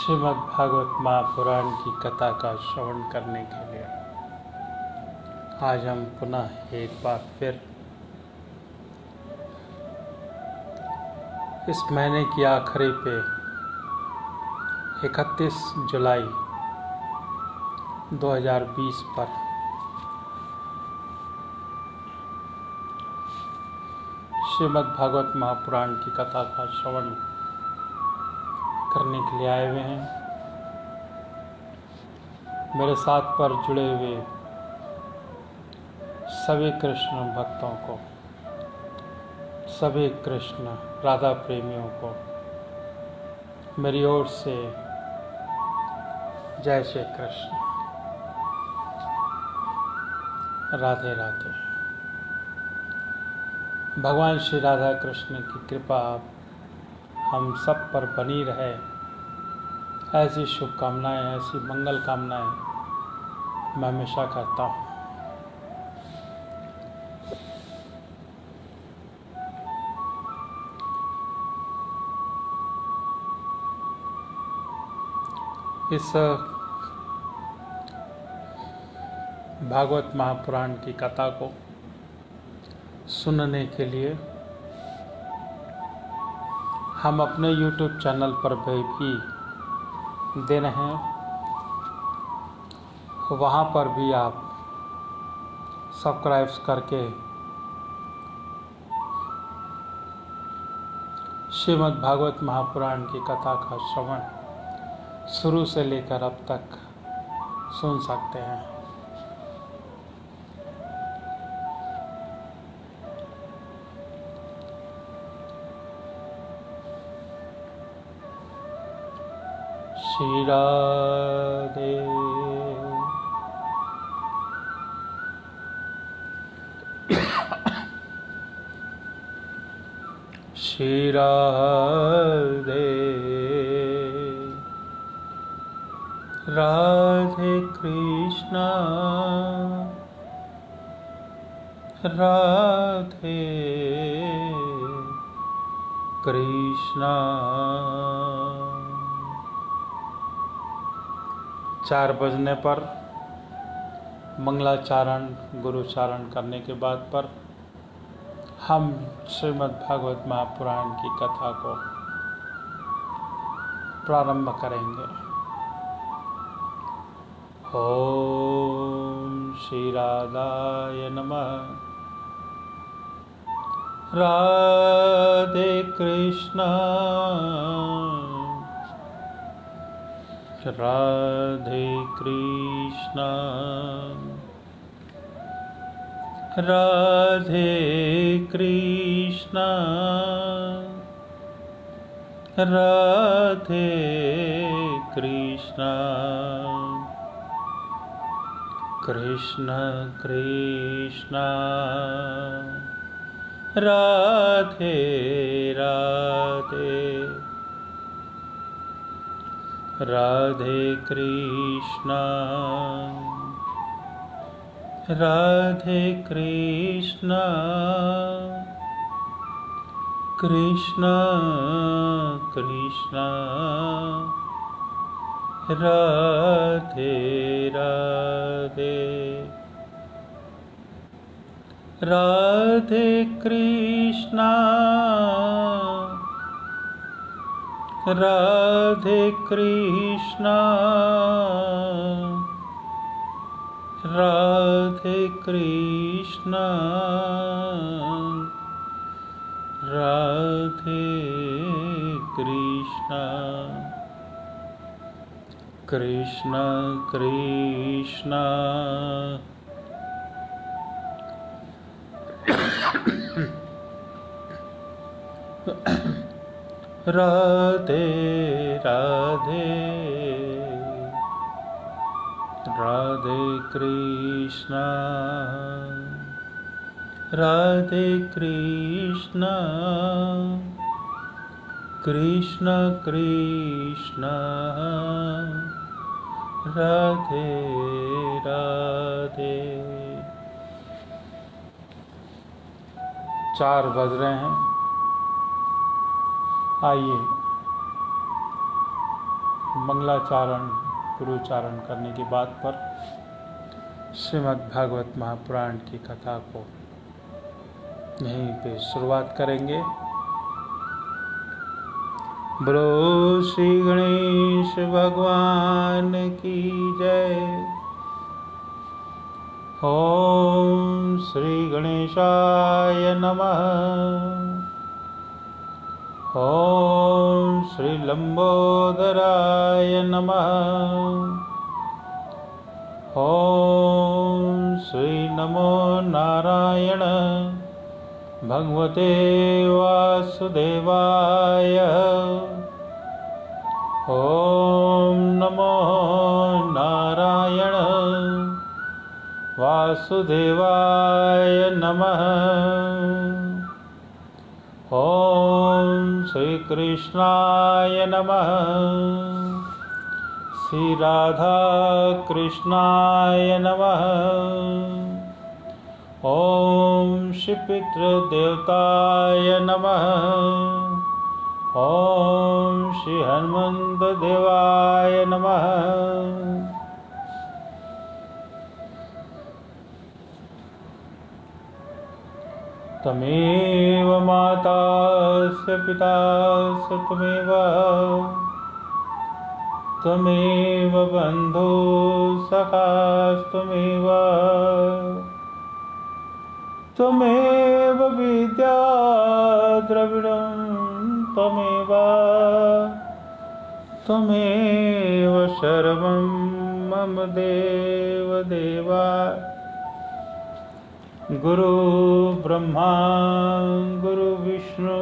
श्रीमद् भागवत महापुराण की कथा का श्रवण करने के लिए आज हम पुनः एक बार फिर इस महीने की आखिरी पे 31 जुलाई 2020 पर श्रीमद् भागवत महापुराण की कथा का श्रवण करने के लिए आए हुए हैं। मेरे साथ पर जुड़े हुए सभी कृष्ण भक्तों को, सभी कृष्ण राधा प्रेमियों को मेरी ओर से जय श्री कृष्ण, राधे राधे। भगवान श्री राधा कृष्ण की कृपा हम सब पर बनी रहे, ऐसी शुभकामनाएं, ऐसी मंगल कामनाएं मैं हमेशा करता हूँ। इस भागवत महापुराण की कथा को सुनने के लिए हम अपने YouTube चैनल पर भी दे रहे हैं। वहाँ पर भी आप सब्सक्राइब करके श्रीमद् भागवत महापुराण की कथा का श्रवण शुरू से लेकर अब तक सुन सकते हैं। श्री राधे श्री राधे राधे कृष्णा राधे कृष्णा। 4 बजने पर मंगलाचारण गुरुचारण करने के बाद पर हम श्रीमद् भागवत महापुराण की कथा को प्रारंभ करेंगे। ओम श्री राधाय नमः। राधे कृष्णा राधे कृष्णा राधे कृष्णा राधे कृष्णा। कृष्ण कृष्णा राधे राधे राधे कृष्णा राधे कृष्णा। कृष्ण कृष्णा राधे राधे राधे कृष्णा राधे कृष्णा राधे कृष्णा राधे कृष्णा। कृष्ण कृष्णा राधे राधे राधे कृष्णा राधे कृष्णा। कृष्ण कृष्णा राधे राधे। 4 बज रहे हैं। आइए मंगलाचारण गुरुचारण करने के बाद पर श्रीमद् भागवत महापुराण की कथा को यहीं पे शुरुआत करेंगे। बोलो श्री गणेश भगवान की जय। ओम श्री गणेशाय नमः। ओम श्री लंबोदराय नमः। ओम श्री नमो नारायण भगवते वासुदेवाय। ओम नमो नारायण वासुदेवाय नमः। ओम श्री कृष्णाय नमः। श्री राधा कृष्णाय नमः। ओम श्री पितृदेवताय नमः। ओम श्री हनुमंत देवाय नमः। तमेव माता स पिता स त्वमेव। त्वमेव बन्धु सखास्त्वमेव। त्वमेव विद्या द्रविणं त्वमेव। त्वमेव सर्वं मम देव देवा। गुरु ब्रह्मा गुरु विष्णु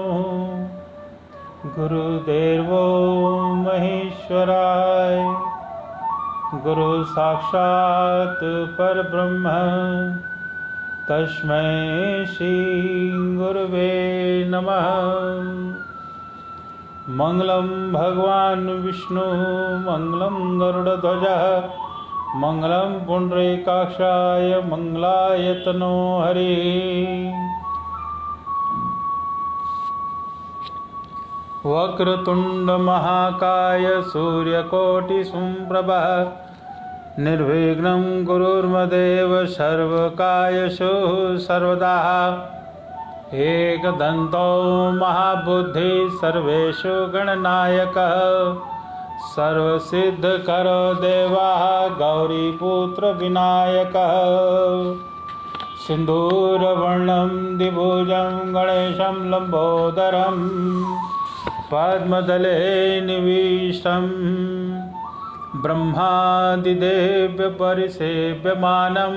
गुरुदेवो महेश्वराय। गुरु साक्षात् परब्रह्म तस्मै श्री गुरुवे नमः। मंगलम भगवान विष्णु मंगलम गरुड़ध्वज मंगलम पुंडरीकाक्षाय मंगलाय तनो हरि। वक्रतुंड महाकाय सूर्यकोटि संप्रभा निर्विघ्नं गुरुर्मदेव सर्वकार्येषु सर्वदा। एकदन्तो महाबुद्धि सर्वेषु गणनायकः सर्वसिद्धकरो देवा गौरीपुत्र विनायकः। सिन्दूरवर्णं द्विभुजं गणेशं लम्बोदरं पद्मदले निविष्टं ब्रह्मादिदेव्य परिसेव्यमानं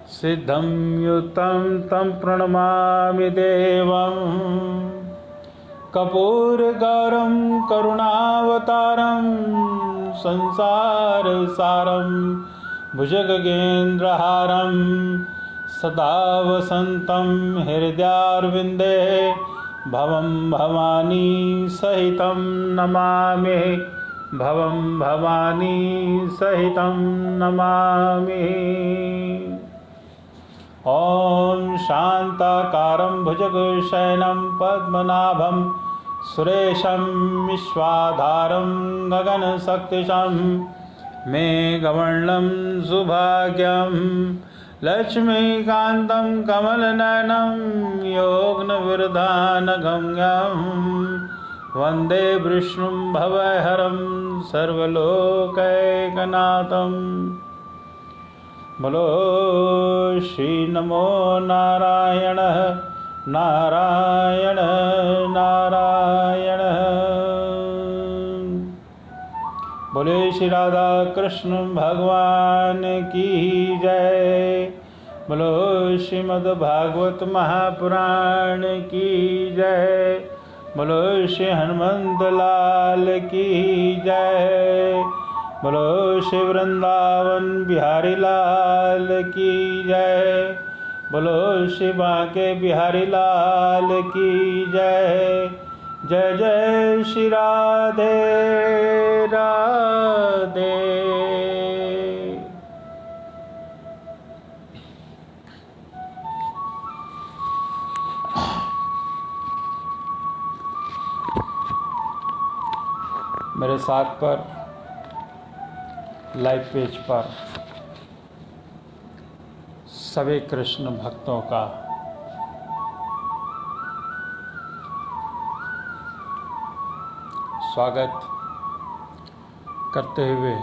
सिद्धं युक्तं तं प्रणमामि देवम्। कपूरगौरं करुणावतारं संसारसारं भुजगगेन्द्रहारं सदा वसन्तं हृदयारविन्दे भवं भवानी सहितं नमामि। भवं भवानी सहितं नमामि। ओम शांताकारं भुजगशयनं पद्मनाभं सुरेशं विश्वाधारं गगनसदृशं मेघवर्णं सुभाग्यं लक्ष्मीकान्तं कमलनयनं योगनिवृधानगम्यं वन्दे विष्णुं भवहरं सर्वलोकैकनाथम्। बोलो श्री नमो नारायण नारायण नारायण। बोले श्री राधा कृष्ण भगवान की जय। बोलो श्रीमद् भागवत महापुराण की जय। बोलो श्री हनुमंत लाल की जय। बोलो श्री वृंदावन बिहारी लाल की जय। बोलो श्री बांके बिहारी लाल की जय। जय जय श्री राधे राधे। मेरे साथ पर लाइव पेज पर सभी कृष्ण भक्तों का स्वागत करते हुए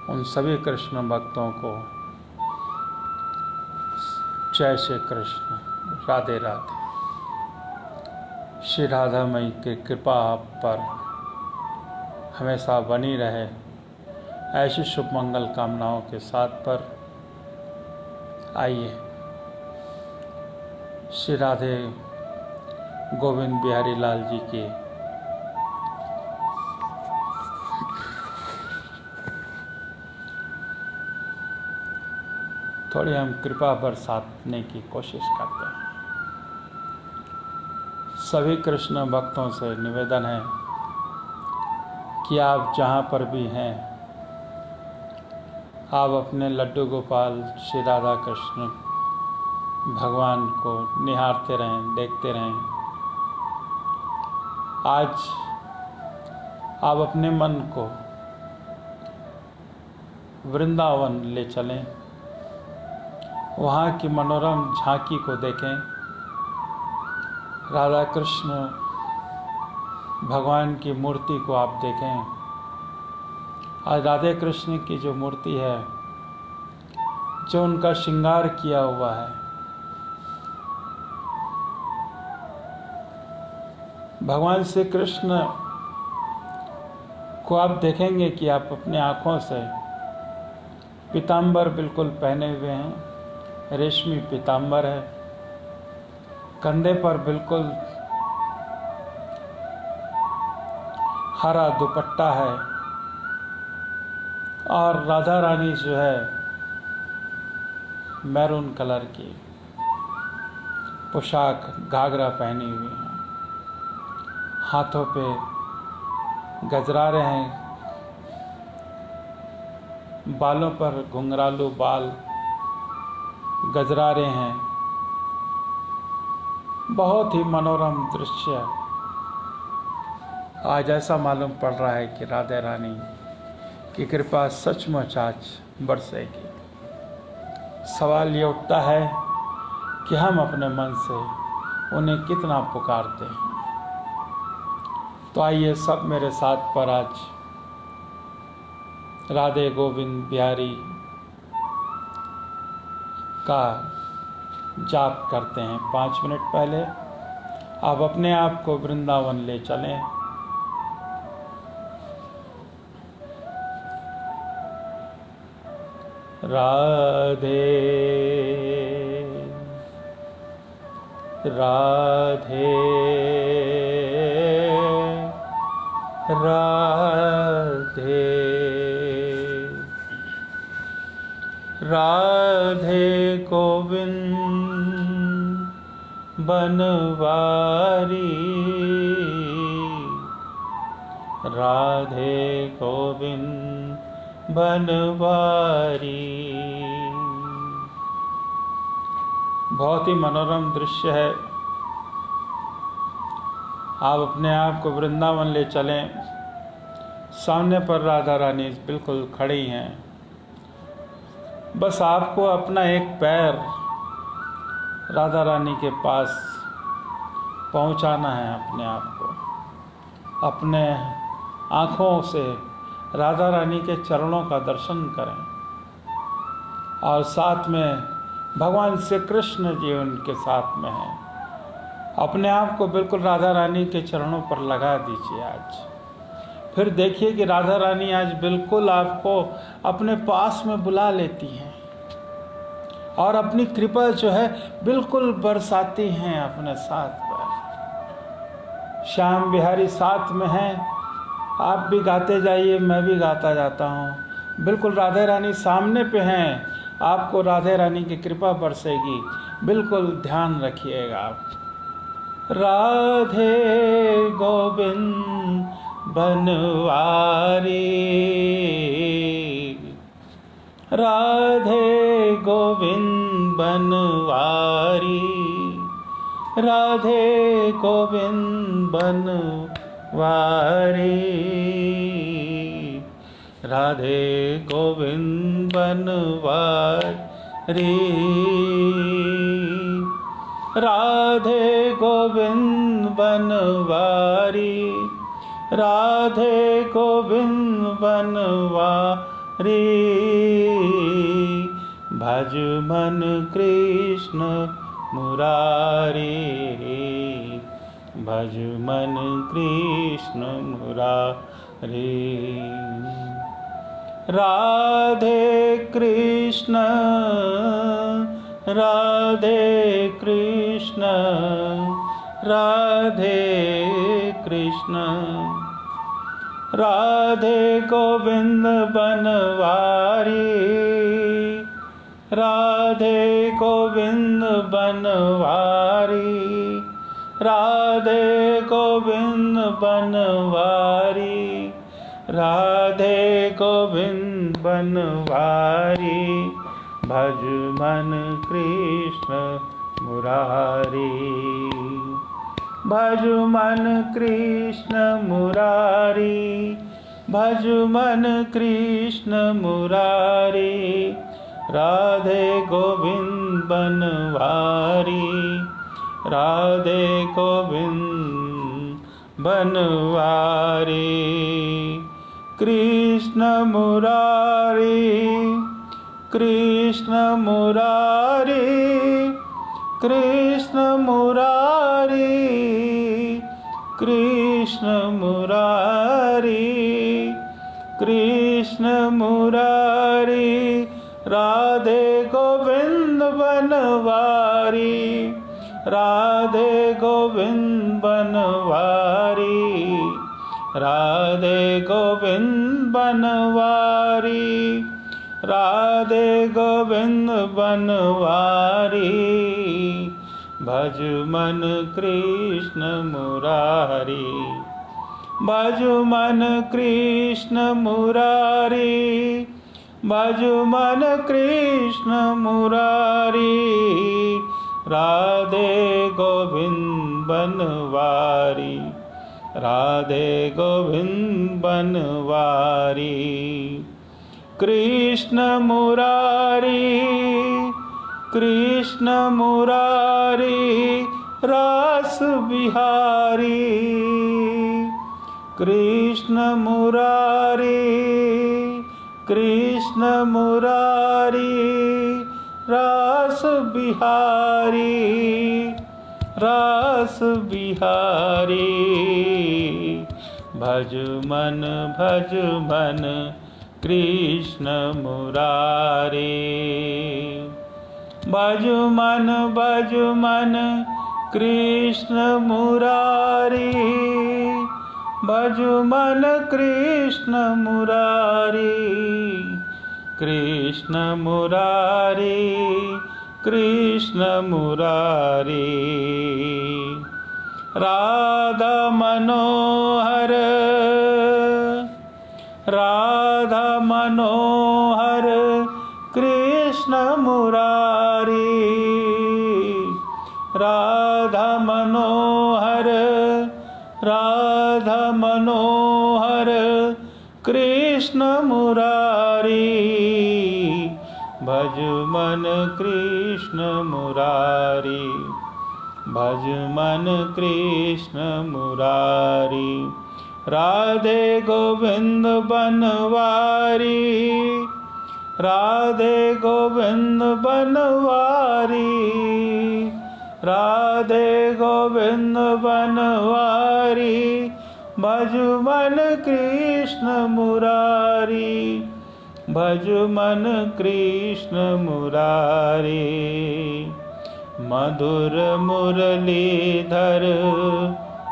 उन सभी कृष्ण भक्तों को जय श्री कृष्ण, राधे राधे। श्री राधा मई की कृपा आप पर हमेशा बनी रहे, ऐसी शुभ मंगल कामनाओं के साथ पर आइए श्री राधे गोविंद बिहारी लाल जी की थोड़ी हम कृपा बरसाने की कोशिश करते हैं। सभी कृष्ण भक्तों से निवेदन है कि आप जहाँ पर भी हैं, आप अपने लड्डू गोपाल श्री राधा कृष्ण भगवान को निहारते रहें, देखते रहें। आज आप अपने मन को वृंदावन ले चलें, वहाँ की मनोरम झांकी को देखें। राधा कृष्ण भगवान की मूर्ति को आप देखें। आज राधे कृष्ण की जो मूर्ति है, जो उनका श्रृंगार किया हुआ है, भगवान श्री कृष्ण को आप देखेंगे कि आप अपने आँखों से पीताम्बर बिल्कुल पहने हुए हैं, रेशमी पीताम्बर है, कंधे पर बिल्कुल हरा दुपट्टा है और राधा रानी जो है मैरून कलर की पोशाक घाघरा पहनी हुई है, हाथों पे गजरारे हैं, बालों पर घुंघरालू बाल गजरारे हैं। बहुत ही मनोरम दृश्य। आज ऐसा मालूम पड़ रहा है कि राधा रानी की कृपा सचमुच आज बरसेगी। सवाल ये उठता है कि हम अपने मन से उन्हें कितना पुकारते हैं। तो आइए सब मेरे साथ पर आज राधे गोविंद बिहारी का जाप करते हैं। 5 मिनट पहले आप अपने आप को वृंदावन ले चलें। राधे राधे राधे राधे गोविंद बनवारी, राधे गोविंद बनवारी। बहुत ही मनोरम दृश्य है। आप अपने आप को वृंदावन ले चलें। सामने पर राधा रानी बिल्कुल खड़ी हैं। बस आपको अपना एक पैर राधा रानी के पास पहुंचाना है। अपने आप को अपने आँखों से राधा रानी के चरणों का दर्शन करें और साथ में भगवान श्री कृष्ण जी उनके साथ में हैं। अपने आप को बिल्कुल राधा रानी के चरणों पर लगा दीजिए आज। फिर देखिए कि राधा रानी आज बिल्कुल आपको अपने पास में बुला लेती हैं और अपनी कृपा जो है बिल्कुल बरसाती हैं अपने साथ पर। श्याम बिहारी साथ में हैं, आप भी गाते जाइए, मैं भी गाता जाता हूँ। बिल्कुल राधे रानी सामने पे हैं, आपको राधे रानी की कृपा बरसेगी। बिल्कुल ध्यान रखिएगा आप। राधे गोविंद बनवारी, राधे गोविंद बनवारी, राधे गोविंद बनवारी। वारी। राधे गोविंद बनवारी। राधे गोविंद बनवारी। राधे गोविंद बनवारी। भज मन कृष्ण मुरारी। भज मन कृष्ण मुरारी। राधे कृष्ण राधे कृष्ण राधे कृष्ण। राधे गोविंद बनवारी। राधे गोविंद बनवारी। राधे गोविंद बनवारी। राधे गोविंद बनवारी। भज मन कृष्ण मुरारी। भज मन कृष्ण मुरारी। भज मन कृष्ण मुरारी। राधे गोविंद बनवारी। राधे गोविंद बनवारी। कृष्ण मुरारी। कृष्ण मुरारी। कृष्ण मुरारी। कृष्ण मुरारी। कृष्ण मुरारी। राधे गोविंद बनवारी। राधे गोविंद बनवारी। राधे गोविंद बनवारी। राधे गोविंद बनवारी। भज मन कृष्ण मुरारी। भज मन कृष्ण मुरारी। भज मन कृष्ण मुरारी। राधे गोविंद बनवारी। राधे गोविंद बनवारी। कृष्ण मुरारी। कृष्ण मुरारी। रास बिहारी। कृष्ण मुरारी। कृष्ण मुरारी। रास बिहारी। रास बिहारी। भज मन कृष्ण मुरारी। भज मन कृष्ण मुरारी। भज मन कृष्ण मुरारी। कृष्ण मुरारी। कृष्ण मुरारी। राधा मनोहर। राधा मनोहर। कृष्ण मुरारी। राधा मनोहर। राधा मनोहर। कृष्ण मुरारी। भज मन कृष्ण मुरारी। भज मन कृष्ण मुरारी। राधे गोविंद बनवारी। राधे गोविंद बनवारी। राधे गोविंद बनवारी। भज मन कृष्ण मुरारी। भज मन कृष्ण मुरारी। मधुर मुरलीधर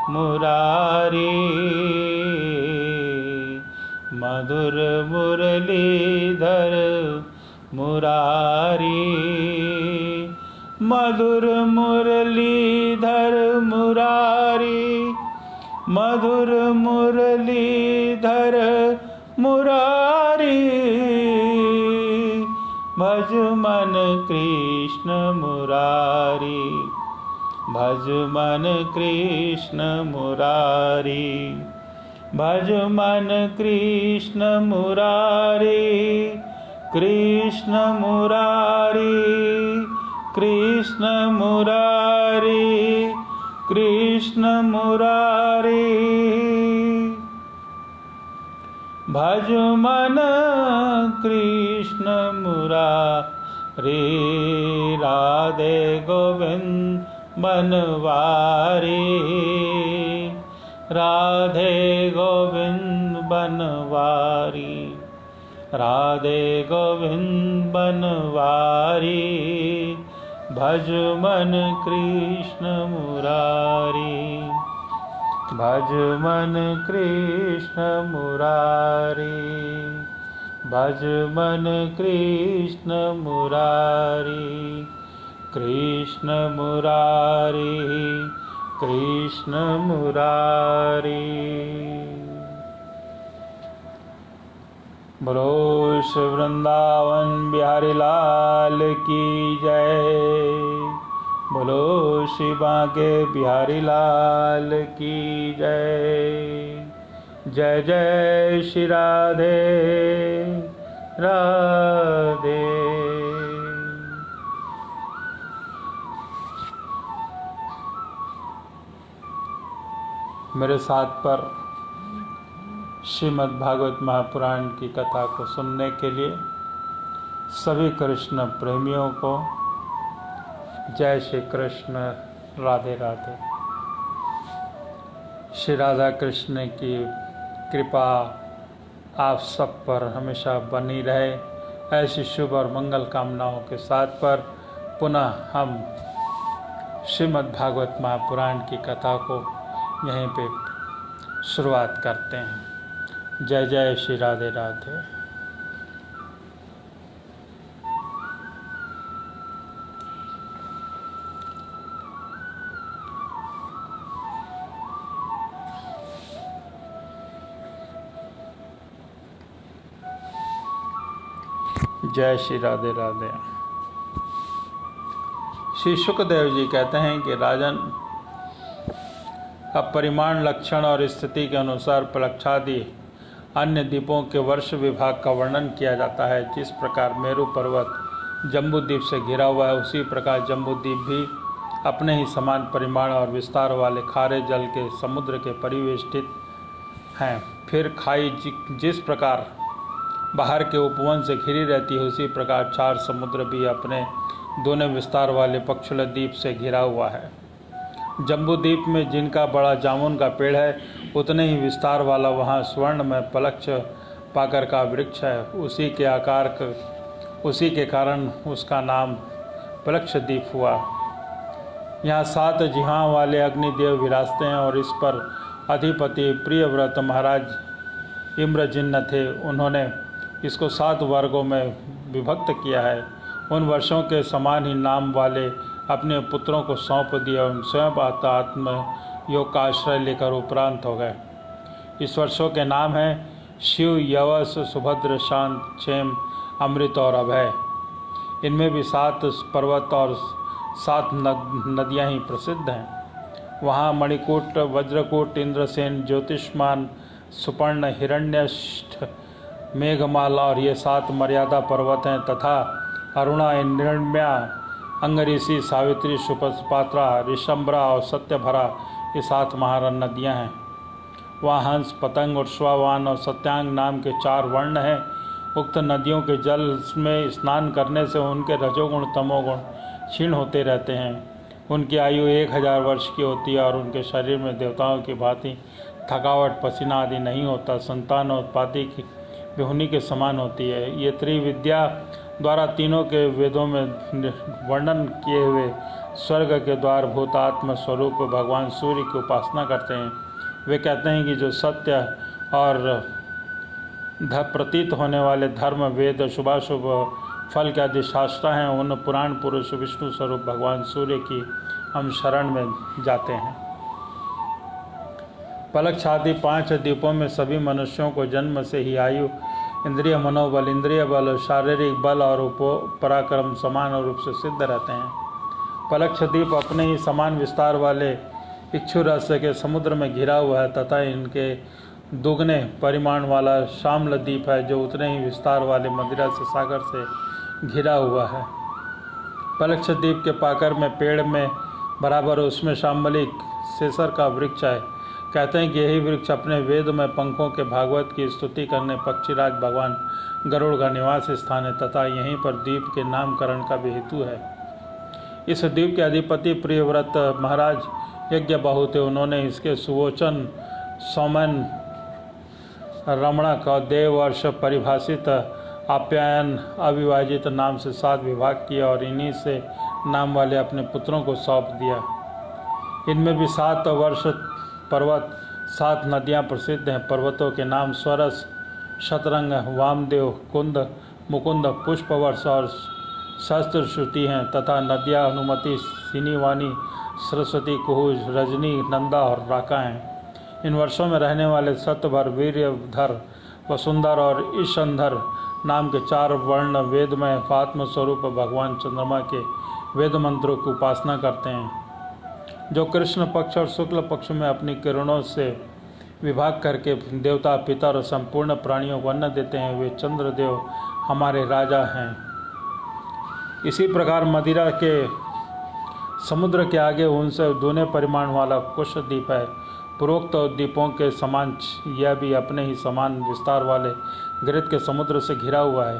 मुरारी। मधुर मुरलीधर मुरारी। मधुर मुरलीधर मुरारी। मधुर मुरलीधर मुरारी। भज मन कृष्ण मुरारी। भज मन कृष्ण मुरारी। भज मन कृष्ण मुरारी, कृष्ण मुरारी, कृष्ण मुरारी, कृष्ण मुरारी। भज मन कृष्ण मुरारी, राधे गोविंद बनवारी, राधे गोविंद बनवारी, राधे गोविंद बनवारी। भज मन कृष्ण मुरारी, भज मन कृष्ण मुरारी, भज मन कृष्ण मुरारी, कृष्ण मुरारी, कृष्ण मुरारी। बोलो श्री वृंदावन बिहारी लाल की जय, बोलो श्री बांके बिहारी लाल की जय। जय जय श्री राधे राधे। मेरे साथ पर श्रीमद् भागवत महापुराण की कथा को सुनने के लिए सभी कृष्ण प्रेमियों को जय श्री कृष्ण, राधे राधे। श्री राधा कृष्ण की कृपा आप सब पर हमेशा बनी रहे, ऐसी शुभ और मंगल कामनाओं के साथ पर पुनः हम श्रीमद् भागवत महापुराण की कथा को यहीं पे शुरुआत करते हैं। जय जय श्री राधे राधे। जय श्री राधे राधे। श्री शुकदेव जी कहते हैं कि राजन, अब परिमाण, लक्षण और स्थिति के अनुसार पलक्षादि अन्य द्वीपों के वर्ष विभाग का वर्णन किया जाता है। जिस प्रकार मेरु पर्वत जम्बूद्वीप से घिरा हुआ है, उसी प्रकार जम्बूद्वीप भी अपने ही समान परिमाण और विस्तार वाले खारे जल के समुद्र के परिवेष्टित हैं। फिर खाई जिस प्रकार बाहर के उपवन से घिरी रहती है, उसी प्रकार चार समुद्र भी अपने दोनों विस्तार वाले पक्षुल द्वीप से घिरा हुआ है। जम्बूद्वीप में जिनका बड़ा जामुन का पेड़ है, उतने ही विस्तार वाला वहाँ स्वर्ण में पलक्ष पाकर का वृक्ष है। उसी के कारण उसका नाम पलक्ष द्वीप हुआ। यहाँ 7 जिहाँ वाले अग्निदेव विराजते हैं और इस पर अधिपति प्रियव्रत महाराज इम्रजिन्न थे। उन्होंने इसको 7 वर्गों में विभक्त किया है। उन वर्षों के समान ही नाम वाले अपने पुत्रों को सौंप दिया और स्वयं आत्म योग का आश्रय लेकर उपरांत हो गए। इस वर्षों के नाम हैं शिव, यवस, सुभद्र, शांत, क्षेम, अमृत और अभय। इनमें भी 7 पर्वत और 7 नदियाँ ही प्रसिद्ध हैं। वहाँ मणिकूट, वज्रकूट, इंद्रसेन, ज्योतिष्मान, सुपर्ण, हिरण्यष्ठ, मेघमाल और ये 7 मर्यादा पर्वत हैं तथा अरुणा, निर्म्या, अंगरीसी, सावित्री, सुपात्रा, ऋषंभरा और सत्यभरा ये 7 महान नदियाँ हैं। वहाँ हंस, पतंग, उर्श्वावान और सत्यांग नाम के 4 वर्ण हैं। उक्त नदियों के जल में स्नान करने से उनके रजोगुण तमोगुण क्षीण होते रहते हैं। उनकी आयु 1000 वर्ष की होती है और उनके शरीर में देवताओं की भांति थकावट, पसीना आदि नहीं होता। संतान उत्पत्ति की बिहुनी के समान होती है। ये त्रिविद्या द्वारा तीनों के वेदों में वर्णन किए हुए स्वर्ग के द्वार भूतात्म स्वरूप भगवान सूर्य की उपासना करते हैं। वे कहते हैं कि जो सत्य और प्रतीत होने वाले धर्म, वेद, शुभाशुभ फल के अधिशास्त्र हैं, उन पुराण पुरुष विष्णु स्वरूप भगवान सूर्य की हम शरण में जाते हैं। पलक्ष आदि 5 द्वीपों में सभी मनुष्यों को जन्म से ही आयु, इंद्रिय मनोबल, इंद्रिय बल, शारीरिक बल और पराक्रम समान रूप से सिद्ध रहते हैं। पलक्ष द्वीप अपने ही समान विस्तार वाले इक्षु रस के समुद्र में घिरा हुआ है तथा इनके दुगने परिमाण वाला श्यामल द्वीप है जो उतने ही विस्तार वाले मदिरा से सागर से घिरा हुआ है। पलक्ष द्वीप के पाकर में पेड़ में बराबर उसमें शाम्बलिक सेसर का वृक्ष है। कहते हैं कि यही वृक्ष अपने वेद में पंखों के भागवत की स्तुति करने पक्षीराज भगवान गरुड़ का निवास स्थान है तथा यहीं पर द्वीप के नामकरण का भी हेतु है। इस द्वीप के अधिपति प्रियव्रत महाराज यज्ञ बाहु थे। उन्होंने इसके सुवोचन सौमन रमणक और देववर्ष परिभाषित आप्यायन अविभाजित नाम से 7 विभाग किया और इन्हीं से नाम वाले अपने पुत्रों को सौंप दिया। इनमें भी 7 वर्ष पर्वत 7 नदियां प्रसिद्ध हैं। पर्वतों के नाम स्वरस, शतरंग, वामदेव, कुंद, मुकुंद, पुष्पवर्ष और सहस्त्रश्रुति हैं तथा नदियां अनुमति, सिनीवानी, सरस्वती, कुहुज, रजनी, नंदा और राका हैं। इन वर्षों में रहने वाले सत्यभर, वीर्यधर, वसुंधर और ईशंधर नाम के 4 वर्ण वेद में आत्म स्वरूप भगवान चंद्रमा के वेद मंत्रों की उपासना करते हैं जो कृष्ण पक्ष और शुक्ल पक्ष में अपनी किरणों से विभाग करके देवता, पितर और संपूर्ण प्राणियों को अन्न देते हैं। वे चंद्रदेव हमारे राजा हैं। इसी प्रकार मदिरा के समुद्र के आगे उनसे दूने परिमाण वाला कुश द्वीप है। पूर्वोक्त द्वीपों के समान यह भी अपने ही समान विस्तार वाले घृत के समुद्र से घिरा हुआ है।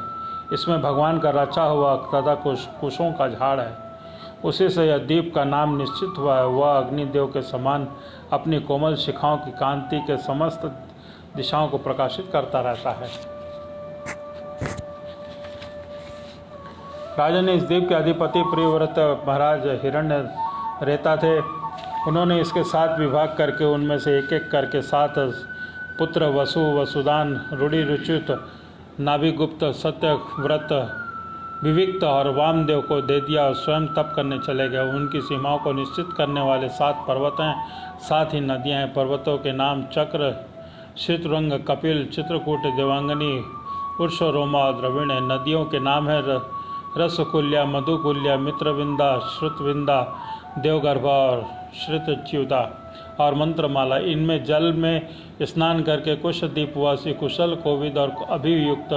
इसमें भगवान का रचा हुआ तथा कुशों का झाड़ है। उसी से यह द्वीप का नाम निश्चित हुआ है। वह अग्निदेव के समान अपनी कोमल शिखाओं की कांति के समस्त दिशाओं को प्रकाशित करता रहता है। राजा ने इस द्वीप के अधिपति प्रियव्रत महाराज हिरण्य रेता थे। उन्होंने इसके 7 विभाग करके उनमें से एक एक करके 7 पुत्र वसु, वसुदान, रूढ़ि, रुचित, नाभिगुप्त, सत्यव्रत, विविक्त और वामदेव को दे दिया और स्वयं तप करने चले गए। उनकी सीमाओं को निश्चित करने वाले 7 पर्वत हैं, 7 ही नदियां हैं। पर्वतों के नाम चक्र, शीतरंग, कपिल, चित्रकूट, देवांगनी, उर्षरोमा और द्रविण है। नदियों के नाम है रसकुल्या, मधुकुल्या, मित्रविंदा, श्रुतविंदा, देवगर्भा और श्रुतच्युता और मंत्रमाला। इनमें जल में स्नान करके कुशद्वीपवासी कुशल, कोविद और अभियुक्त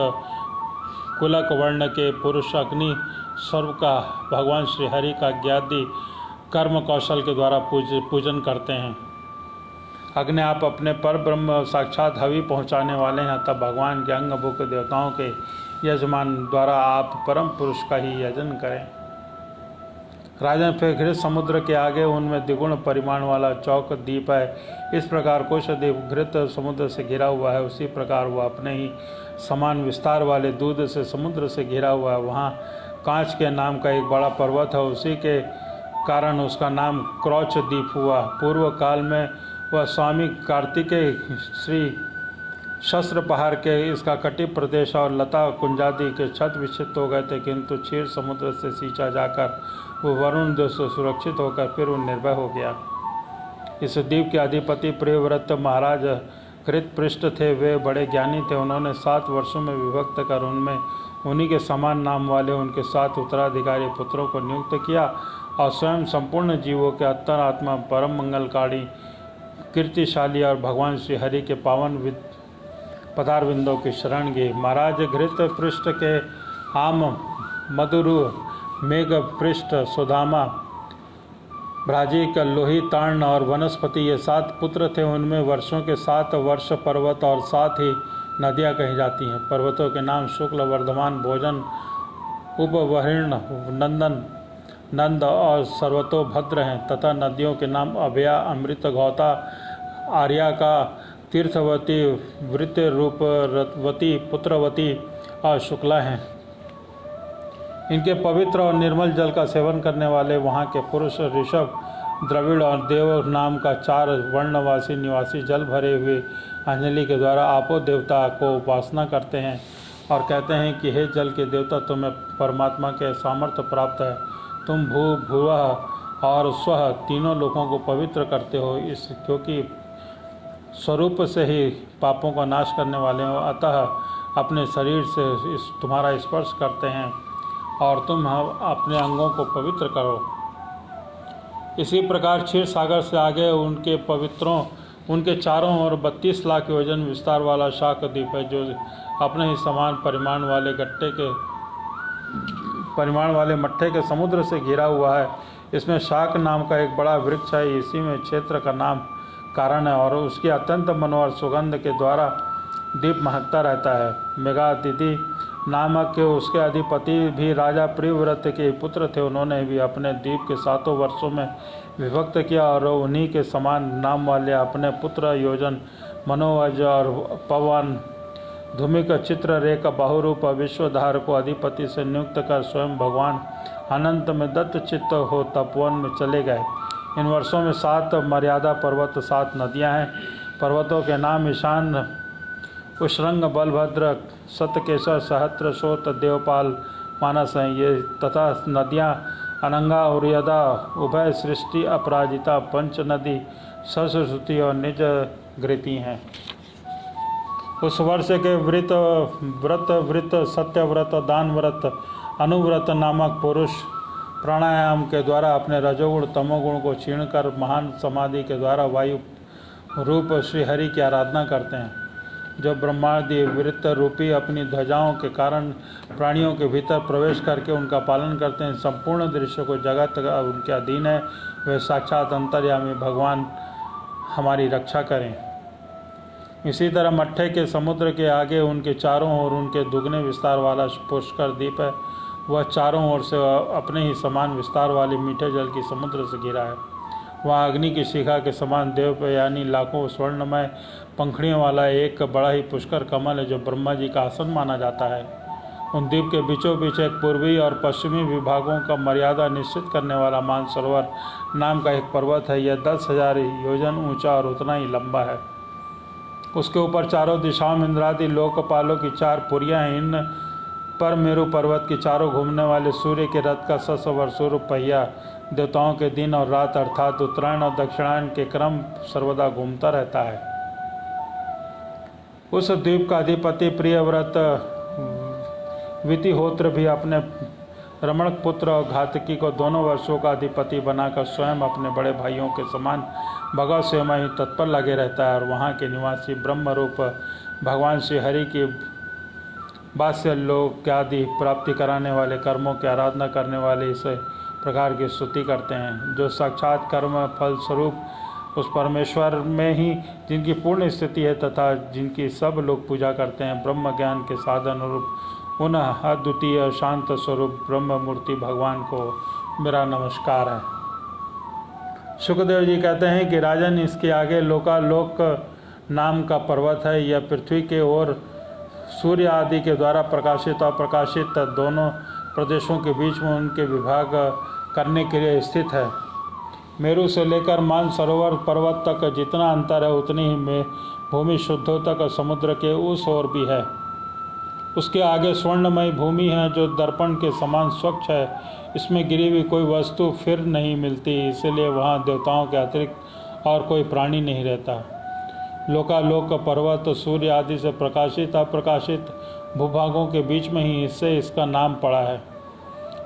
कुलक वर्ण के पुरुष अग्नि सर्व का भगवान श्री हरि का ज्ञाति कर्म कौशल के द्वारा पूजन करते हैं। अग्नि आप अपने पर ब्रह्म साक्षात हवि पहुँचाने वाले हैं। तब भगवान के अंगभूत देवताओं के यजमान द्वारा आप परम पुरुष का ही यजन करें। राजन फिर घृत समुद्र के आगे उनमें द्विगुण परिमाण वाला चौक द्वीप है। इस प्रकार कुश द्वीप घृत समुद्र से घिरा हुआ है। उसी प्रकार वह अपने ही समान विस्तार वाले दूध से समुद्र से घिरा हुआ है। वहाँ कांच के नाम का एक बड़ा पर्वत है। उसी के कारण उसका नाम क्रौच द्वीप हुआ। पूर्व काल में वह स्वामी कार्तिकेय श्री शस्त्र पहाड़ के इसका कटिप प्रदेश और लता कुंजादि के छत विक्षिप्त हो गए थे, किंतु क्षीर समुद्र से सींचा जाकर वो वरुण देव से सुरक्षित होकर फिर वो निर्भय हो गया। इस द्वीप के अधिपति प्रियव्रत महाराज कृत पृष्ठ थे। वे बड़े ज्ञानी थे। उन्होंने 7 वर्षों में विभक्त कर उनमें उन्हीं के समान नाम वाले उनके 7 उत्तराधिकारी पुत्रों को नियुक्त किया और स्वयं संपूर्ण जीवों के अंतरात्मा परम मंगलकारी कीर्तिशाली और भगवान श्री हरि के पावन पदारविंदों की शरण गए। महाराज घृत पृष्ठ के आम, मधुरु, मेघ पृष्ठ, सुदामा, भ्राजिक, लोही, तार्ण और वनस्पति ये 7 पुत्र थे। उनमें वर्षों के 7 वर्ष पर्वत और 7 ही नदियां कही जाती हैं। पर्वतों के नाम शुक्ल, वर्धमान, भोजन, उपवहिर्ण, नंदन, नंद और सर्वतोभद्र हैं तथा नदियों के नाम अभया, अमृत, गौता, आर्याका, तीर्थवती, वृत्य रूपवती, पुत्रवती और शुक्ला हैं। इनके पवित्र और निर्मल जल का सेवन करने वाले वहाँ के पुरुष ऋषभ, द्रविड़ और देव नाम का 4 वर्णवासी निवासी जल भरे हुए अंजलि के द्वारा आपो देवता को उपासना करते हैं और कहते हैं कि हे जल के देवता, तुम्हें परमात्मा के सामर्थ्य प्राप्त है। तुम भू, भुवः और स्वः तीनों लोगों को पवित्र करते हो, इस क्योंकि स्वरूप से ही पापों का नाश करने वाले हो। अतः अपने शरीर से तुम्हारा स्पर्श करते हैं और तुम अपने अंगों को पवित्र करो। इसी प्रकार क्षीर सागर से आगे उनके पवित्रों उनके चारों ओर 32 लाख योजन विस्तार वाला शाक द्वीप है, जो अपने ही समान परिमाण वाले मट्ठे के समुद्र से घिरा हुआ है। इसमें शाक नाम का एक बड़ा वृक्ष है, इसी में क्षेत्र का नाम कारण है, और उसकी अत्यंत मनोहर सुगंध के द्वारा द्वीप महकता रहता है। मेघातिथि नामक के उसके अधिपति भी राजा प्रियव्रत के पुत्र थे। उन्होंने भी अपने द्वीप के 7 वर्षों में विभक्त किया और उन्हीं के समान नाम वाले अपने पुत्र योजन, मनोवज और पवन, धूमिक, चित्ररेख, बहुरूप, विश्वधार को अधिपति से नियुक्त कर स्वयं भगवान अनंत में दत्त चित्त हो तपोवन में चले गए। इन वर्षों में 7 मर्यादा पर्वत, 7 नदियां हैं। पर्वतों के नाम ईशान, उशरंग, बलभद्र, सतकेशर, सहस्त्रशोत, देवपाल, मानस हैं ये, तथा नदियां अनंगा, उर्यदा, उभय सृष्टि, अपराजिता, पंच नदी, सरस्वती और निज घृति हैं। उस वर्ष के व्रत, सत्यव्रत, दान व्रत, अनुव्रत नामक पुरुष प्राणायाम के द्वारा अपने रजोगुण तमोगुण को क्षीण कर महान समाधि के द्वारा वायु रूप श्रीहरि की आराधना करते हैं, जो ब्रह्मादि वृत्त रूपी अपनी ध्वजाओं के कारण प्राणियों के भीतर प्रवेश करके उनका पालन करते हैं। संपूर्ण दृश्य को जगत उनके अधीन है। वे साक्षात अंतर्यामी भगवान हमारी रक्षा करें। इसी तरह मट्ठे के समुद्र के आगे उनके चारों ओर उनके दुगने विस्तार वाला पुष्कर द्वीप है। वह चारों ओर से अपने ही समान विस्तार वाले मीठे जल की समुद्र से घिरा है। वहाँ अग्नि की शिखा के समान देव यानी लाखों स्वर्णमय पंखड़ियों वाला एक बड़ा ही पुष्कर कमल है, जो ब्रह्मा जी का आसन माना जाता है। उन द्वीप के बीचों बीच एक पूर्वी और पश्चिमी विभागों का मर्यादा निश्चित करने वाला मानसरोवर नाम का एक पर्वत है। यह 10,000 योजन ऊंचा और उतना ही लंबा है। उसके ऊपर चारों दिशाओं में इंद्रादि लोकपालों की 4 पुरियां हैं। इन पर मेरु पर्वत के चारों घूमने वाले सूर्य के रथ का 600 वर्षों पहिया देवताओं के दिन और रात अर्थात उत्तरायण और दक्षिणायन के क्रम सर्वदा घूमता रहता है। उस द्वीप का अधिपति प्रियव्रत वितिहोत्र भी अपने रमणक पुत्र और घातकी को दोनों वर्षों का अधिपति बनाकर स्वयं अपने बड़े भाइयों के समान भगवत सेवा में ही तत्पर लगे रहता है, और वहाँ के निवासी ब्रह्म रूप भगवान श्री हरि की बास्य लोक आदि प्राप्ति कराने वाले कर्मों की आराधना करने वाले इस प्रकार की स्तुति करते हैं, जो साक्षात कर्म फल स्वरूप उस परमेश्वर में ही जिनकी पूर्ण स्थिति है तथा जिनकी सब लोग पूजा करते हैं। ब्रह्म ज्ञान के साधन रूप उन अद्वितीय शांत स्वरूप ब्रह्म मूर्ति भगवान को मेरा नमस्कार है। सुखदेव जी कहते हैं कि राजन, इसके आगे लोकालोक नाम का पर्वत है। यह पृथ्वी के ओर सूर्य आदि के द्वारा प्रकाशित और प्रकाशित दोनों प्रदेशों के बीच में उनके विभाग करने के लिए स्थित है। मेरु से लेकर मानसरोवर पर्वत तक जितना अंतर है उतनी ही में भूमि शुद्धों तक समुद्र के उस ओर भी है। उसके आगे स्वर्णमयी भूमि है जो दर्पण के समान स्वच्छ है। इसमें गिरी हुई कोई वस्तु फिर नहीं मिलती, इसलिए वहाँ देवताओं के अतिरिक्त और कोई प्राणी नहीं रहता। लोकालोक पर्वत सूर्य आदि से प्रकाशित अप्रकाशित भूभागों के बीच में ही इससे इसका नाम पड़ा है।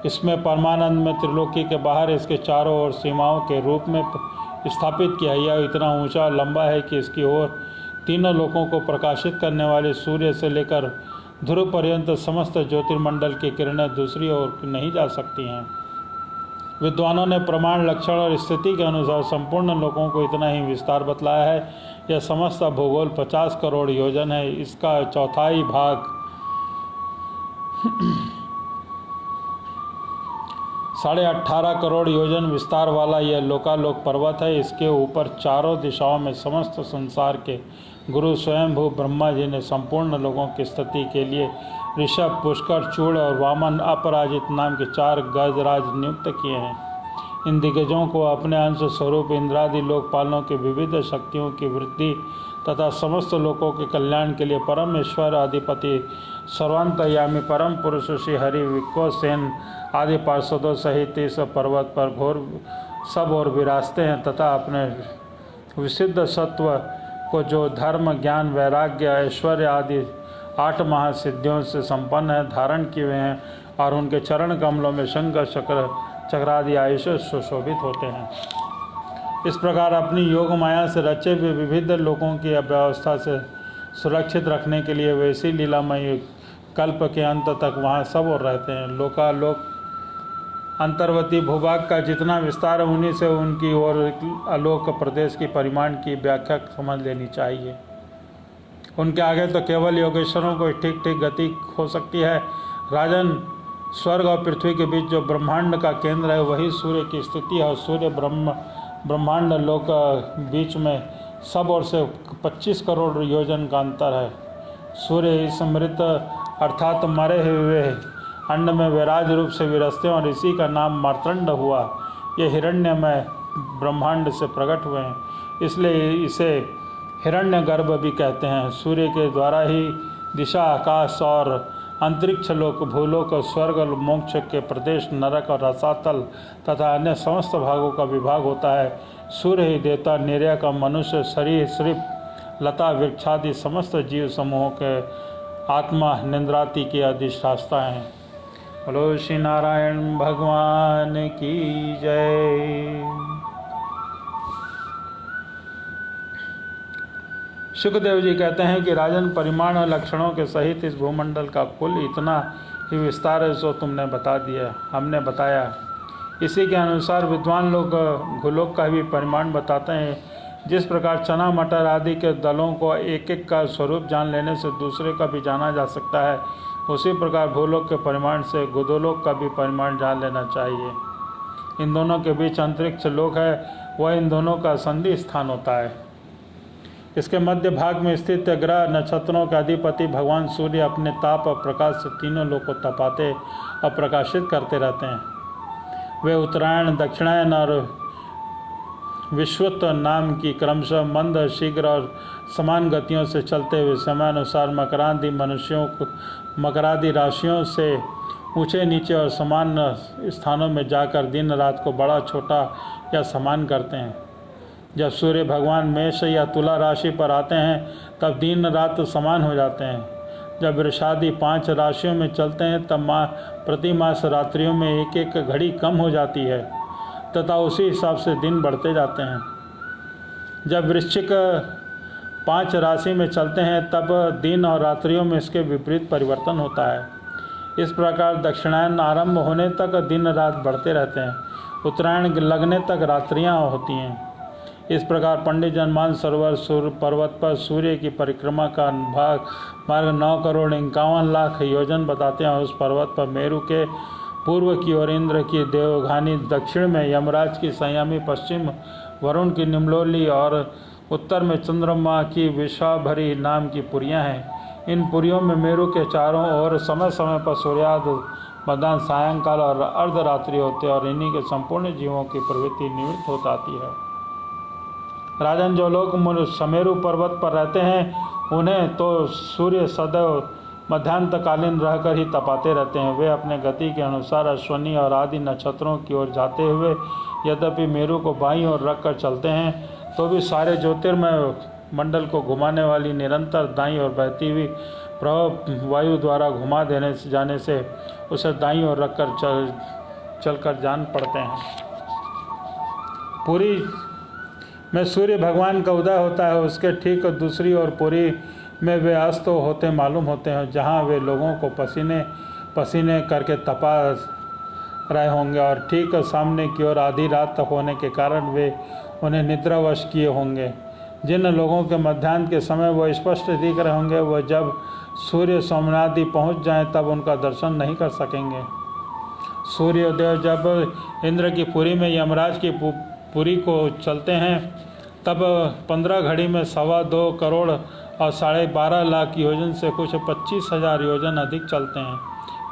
इसमें परमानंद में त्रिलोकी के बाहर इसके चारों ओर सीमाओं के रूप में स्थापित किया। यह इतना ऊंचा और लंबा है कि इसकी ओर तीनों लोकों को प्रकाशित करने वाले सूर्य से लेकर ध्रुव पर्यंत समस्त ज्योतिर्मंडल की किरणें दूसरी ओर नहीं जा सकती हैं। विद्वानों ने प्रमाण, लक्षण और स्थिति के अनुसार संपूर्ण लोकों को इतना ही विस्तार बतलाया है। यह समस्त भूगोल 50 करोड़ योजन है। इसका चौथाई भाग 18.5 करोड़ योजन विस्तार वाला यह लोकालोक पर्वत है। इसके ऊपर चारों दिशाओं में समस्त संसार के गुरु स्वयंभू ब्रह्मा जी ने संपूर्ण लोगों की स्थिति के लिए ऋषभ, पुष्कर, चूड़ और वामन अपराजित नाम के 4 गजराज नियुक्त किए हैं। इन दिग्गजों को अपने अंश स्वरूप इंद्रादि लोकपालों की विविध शक्तियों की वृद्धि तथा समस्त लोगों के कल्याण के लिए परमेश्वर अधिपति सर्वांतर्यामी परम पुरुष श्री हरि विकोसेन आदि पार्षदों सहित इस पर्वत पर घोर सब और विराजते हैं तथा अपने विशुद्ध सत्व को जो धर्म, ज्ञान, वैराग्य, ऐश्वर्य आदि 8 महासिद्धियों से संपन्न है धारण किए हुए हैं, और उनके चरण कमलों में शंख, चक्र, चक्रादि आयुष सुशोभित होते हैं। इस प्रकार अपनी योग माया से रचे हुए विविध लोगों की अव्यवस्था से सुरक्षित रखने के लिए वे इसी लीलामय कल्प के अंत तक वहाँ सब और रहते हैं। लोकालोक अंतर्वर्ती भूभाग का जितना विस्तार है उन्हीं से उनकी ओर आलोक प्रदेश की परिमाण की व्याख्या समझ लेनी चाहिए। उनके आगे तो केवल योगेश्वरों को ठीक ठीक गति हो सकती है। राजन, स्वर्ग और पृथ्वी के बीच जो ब्रह्मांड का केंद्र है वही सूर्य की स्थिति है और सूर्य ब्रह्मांड लोक बीच में सब ओर से 25 करोड़ योजन का अंतर है। सूर्य इस मृत अर्थात मरे हुए अंड में विराज रूप से विरसते हैं और इसी का नाम मार्तंड हुआ। ये हिरण्यमय ब्रह्मांड से प्रकट हुए हैं, इसलिए इसे हिरण्यगर्भ भी कहते हैं। सूर्य के द्वारा ही दिशा, आकाश और अंतरिक्ष लोक, भूलोक, स्वर्ग, मोक्ष के प्रदेश, नरक और रसातल तथा अन्य समस्त भागों का विभाग होता है। सूर्य ही देवता, निर्यक, मनुष्य, शरीर, सरीप, लता, वृक्षादि समस्त जीव समूहों के आत्मा निंद्राति के अधिष्ठाता हैं। बोलो श्री नारायण भगवान की जय। शुकदेव जी कहते हैं कि राजन, परिमाण और लक्षणों के सहित इस भूमंडल का कुल इतना ही विस्तार है जो तुमने बता दिया, हमने बताया। इसी के अनुसार विद्वान लोग गोलोक का भी परिमाण बताते हैं। जिस प्रकार चना मटर आदि के दलों को एक एक का स्वरूप जान लेने से दूसरे का भी जाना जा सकता है, उसी प्रकार भूलोक के परिमाण से गुदोलोक का भी परिमाण जान लेना चाहिए। इन दोनों के बीच अंतरिक्ष लोक है, वह इन दोनों का संधि स्थान होता है। इसके मध्य भाग में स्थित ग्रह नक्षत्रों के अधिपति भगवान सूर्य अपने ताप और प्रकाश से तीनों लोक को तपाते और प्रकाशित करते रहते हैं। वे उत्तरायण, दक्षिणायन और विश्वत नाम की क्रमशः मंद, शीघ्र और समान गतियों से चलते हुए समयानुसार मकरादि मनुष्यों को मकरादि राशियों से ऊंचे नीचे और समान स्थानों में जाकर दिन रात को बड़ा छोटा या समान करते हैं। जब सूर्य भगवान मेष या तुला राशि पर आते हैं तब दिन रात समान हो जाते हैं। जब वृषादि 5 राशियों में चलते हैं तब प्रति मास रात्रियों में एक एक घड़ी कम हो जाती है तथा उसी हिसाब से दिन बढ़ते जाते हैं। जब वृश्चिक 5 राशि में चलते हैं तब दिन और रात्रियों में इसके विपरीत परिवर्तन होता है। इस प्रकार दक्षिणायन आरंभ होने तक दिन रात बढ़ते रहते हैं, उत्तरायण लगने तक रात्रियां होती हैं। इस प्रकार पंडित जनमान सरोवर सूर्य पर्वत पर सूर्य की परिक्रमा का मार्ग 9,51,00,000 योजन बताते हैं। उस पर्वत पर मेरु के पूर्व की ओर इंद्र की देवघानी, दक्षिण में यमराज की संयमी, पश्चिम वरुण की निम्लोली और उत्तर में चंद्रमा की विश्वाभरी नाम की पुरियां हैं। इन पुरियों में मेरु के चारों ओर समय समय पर सूर्यास्त, मध्याह्न, सायंकाल और अर्धरात्रि होते हैं और इन्हीं के संपूर्ण जीवों की प्रवृत्ति निवृत्त हो जाती है। राजन, जो लोग समेरु पर्वत पर रहते हैं उन्हें तो सूर्य सदैव मध्यांतकालीन रहकर ही तपाते रहते हैं। वे अपने गति के अनुसार अश्वनी और आदि नक्षत्रों की ओर जाते हुए यद्यपि मेरु को बाईं ओर रखकर चलते हैं तो भी सारे ज्योतिर्मय मंडल को घुमाने वाली निरंतर दाईं ओर बहती हुई प्रवाह वायु द्वारा घुमा देने से जाने से उसे दाईं ओर रखकर चलकर जान पड़ते हैं। पुरी में सूर्य भगवान का उदय होता है, उसके ठीक दूसरी ओर पुरी में वे अस्त होते मालूम होते हैं, जहाँ वे लोगों को पसीने पसीने करके तपा रहे होंगे और ठीक सामने की ओर आधी रात तक होने के कारण वे उन्हें निद्रावश किए होंगे। जिन लोगों के मध्याह्न के समय वह स्पष्ट दिख रहे होंगे वह जब सूर्य सोमनादि पहुँच जाएं तब उनका दर्शन नहीं कर सकेंगे। सूर्योदय जब इंद्र की पुरी में यमराज की पुरी को चलते हैं तब 15 घड़ी में 2.25 करोड़ और 12.5 लाख योजन से कुछ 25,000 योजन अधिक चलते हैं।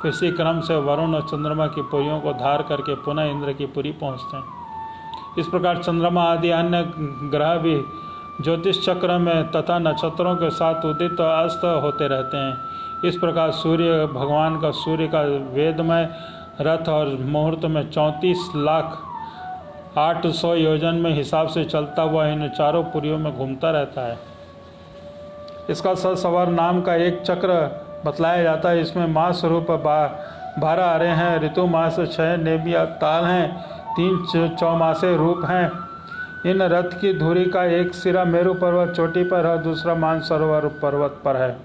फिर इसी क्रम से वरुण और चंद्रमा की पुरियों को धार करके पुनः इंद्र की पुरी पहुँचते हैं। इस प्रकार चंद्रमा आदि अन्य ग्रह भी ज्योतिष चक्र में तथा नक्षत्रों के साथ उदित और अस्त होते रहते हैं। इस प्रकार सूर्य भगवान का सूर्य का वेदमय रथ और मुहूर्त में 34,800 योजन में हिसाब से चलता हुआ इन चारों पुरियों में घूमता रहता है। इसका ससवर नाम का एक चक्र बतलाया जाता है। इसमें मास रूप 12 आरे हैं, ऋतु मास 6 नेमिया ताल हैं, 3 चौमासे रूप हैं। इन रथ की धुरी का एक सिरा मेरू पर्वत चोटी पर है, दूसरा मानसरोवर पर्वत पर है।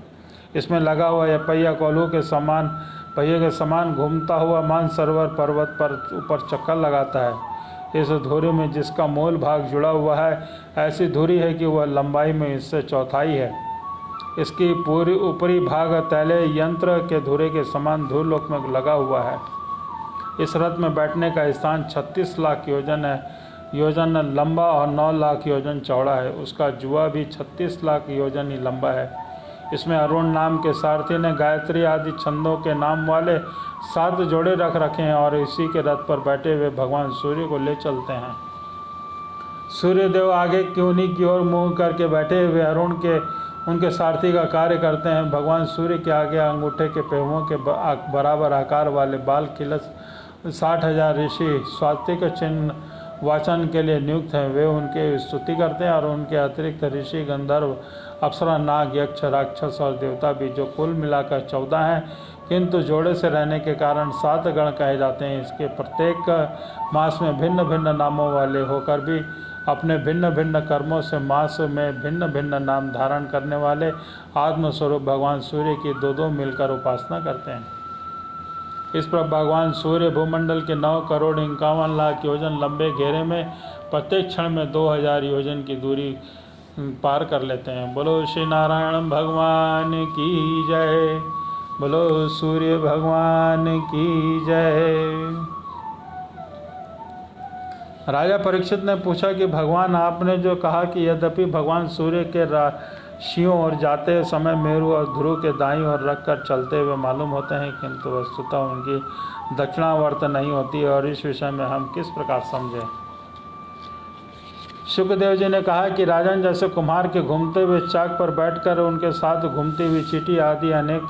इसमें लगा हुआ यह पहिया कोल्हू के समान पहिए के समान घूमता हुआ मानसरोवर पर्वत पर ऊपर चक्कर लगाता है। इस धुरी में जिसका मूल भाग जुड़ा हुआ है, ऐसी धुरी है कि वह लंबाई में इससे चौथाई है। इसकी पूरी ऊपरी भाग तैले यंत्र के धुरे के समान धूलोक में लगा हुआ है। इस रथ में बैठने का स्थान 36 लाख योजन लंबा और 9 लाख योजन चौड़ा है। उसका जुआ भी 36 लाख योजन ही लंबा है। इसमें अरुण नाम के सारथी ने गायत्री आदि छंदों के नाम वाले 7 जोड़े रख रखे हैं और इसी के रथ पर बैठे हुए भगवान सूर्य को ले चलते हैं। सूर्यदेव आगे क्योनी की ओर मुंह करके बैठे हुए अरुण के उनके सारथी का कार्य करते हैं। भगवान सूर्य के आगे अंगूठे के पेहुओं के बराबर आकार वाले बाल खिलस 60,000 ऋषि स्वास्तिक चिन्ह वाचन के लिए नियुक्त हैं। वे उनके स्तुति करते हैं और उनके अतिरिक्त ऋषि, गंधर्व, अप्सरा, नाग, यक्ष, राक्षस और देवता भी, जो कुल मिलाकर 14 हैं, किंतु जोड़े से रहने के कारण 7 गण कहे जाते हैं। इसके प्रत्येक मास में भिन्न भिन्न नामों वाले होकर भी अपने भिन्न भिन्न कर्मों से मास में भिन्न भिन्न नाम धारण करने वाले आत्मस्वरूप भगवान सूर्य की 2-2 मिलकर उपासना करते हैं। इस पर भगवान सूर्य भूमंडल के 9 करोड़ 51 लाख योजन लंबे घेरे में प्रत्येक क्षण में 2000 योजन की दूरी पार कर लेते हैं। बोलो श्री नारायण भगवान की जय। बोलो सूर्य भगवान की जय। राजा परीक्षित ने पूछा कि भगवान, आपने जो कहा कि यद्यपि भगवान सूर्य के राशियों और जाते समय मेरु और ध्रुव के दाईं ओर रखकर चलते हुए मालूम होते हैं, किंतु वस्तुतः उनकी दक्षिणावर्त नहीं होती, और इस विषय में हम किस प्रकार समझें। शुक्रदेव जी ने कहा कि राजन, जैसे कुम्हार के घूमते हुए चाक पर बैठकर उनके साथ घूमती हुई चींटी आदि अनेक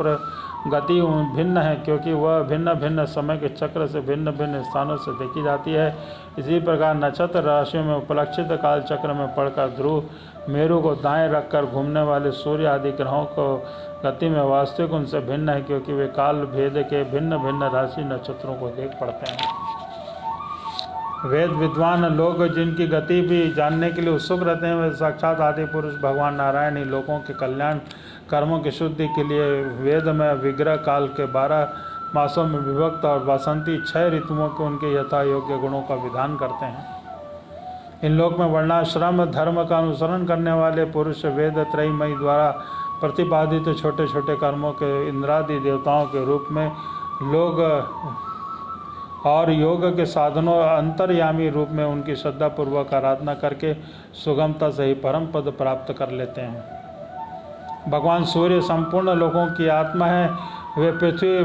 गति भिन्न है, क्योंकि वह भिन्न भिन्न समय के चक्र से भिन्न भिन्न स्थानों से देखी जाती है। इसी प्रकार नक्षत्र राशियों में उपलक्षित काल चक्र में पड़कर ध्रुव मेरु को दाएं रखकर घूमने वाले सूर्य आदि ग्रहों को गति में वास्तविक उनसे भिन्न है, क्योंकि वे काल भेद के भिन्न भिन्न राशि नक्षत्रों को देख पड़ते हैं। वेद विद्वान लोग जिनकी गति भी जानने के लिए उत्सुक रहते हैं, वे साक्षात आदि पुरुष भगवान नारायण ही लोगों के कल्याण कर्मों की शुद्धि के लिए वेद में विग्रह काल के 12 मासों में विभक्त और वासंती 6 ऋतुओं के उनके यथा योग्य गुणों का विधान करते हैं। इन लोक में वर्णाश्रम धर्म का अनुसरण करने वाले पुरुष वेद त्रयमयी द्वारा प्रतिपादित छोटे छोटे कर्मों के इंद्रादि देवताओं के रूप में लोग और योग के साधनों अंतर्यामी रूप में उनकी श्रद्धापूर्वक आराधना करके सुगमता से ही परम पद प्राप्त कर लेते हैं। भगवान सूर्य संपूर्ण लोगों की आत्मा है। वे पृथ्वी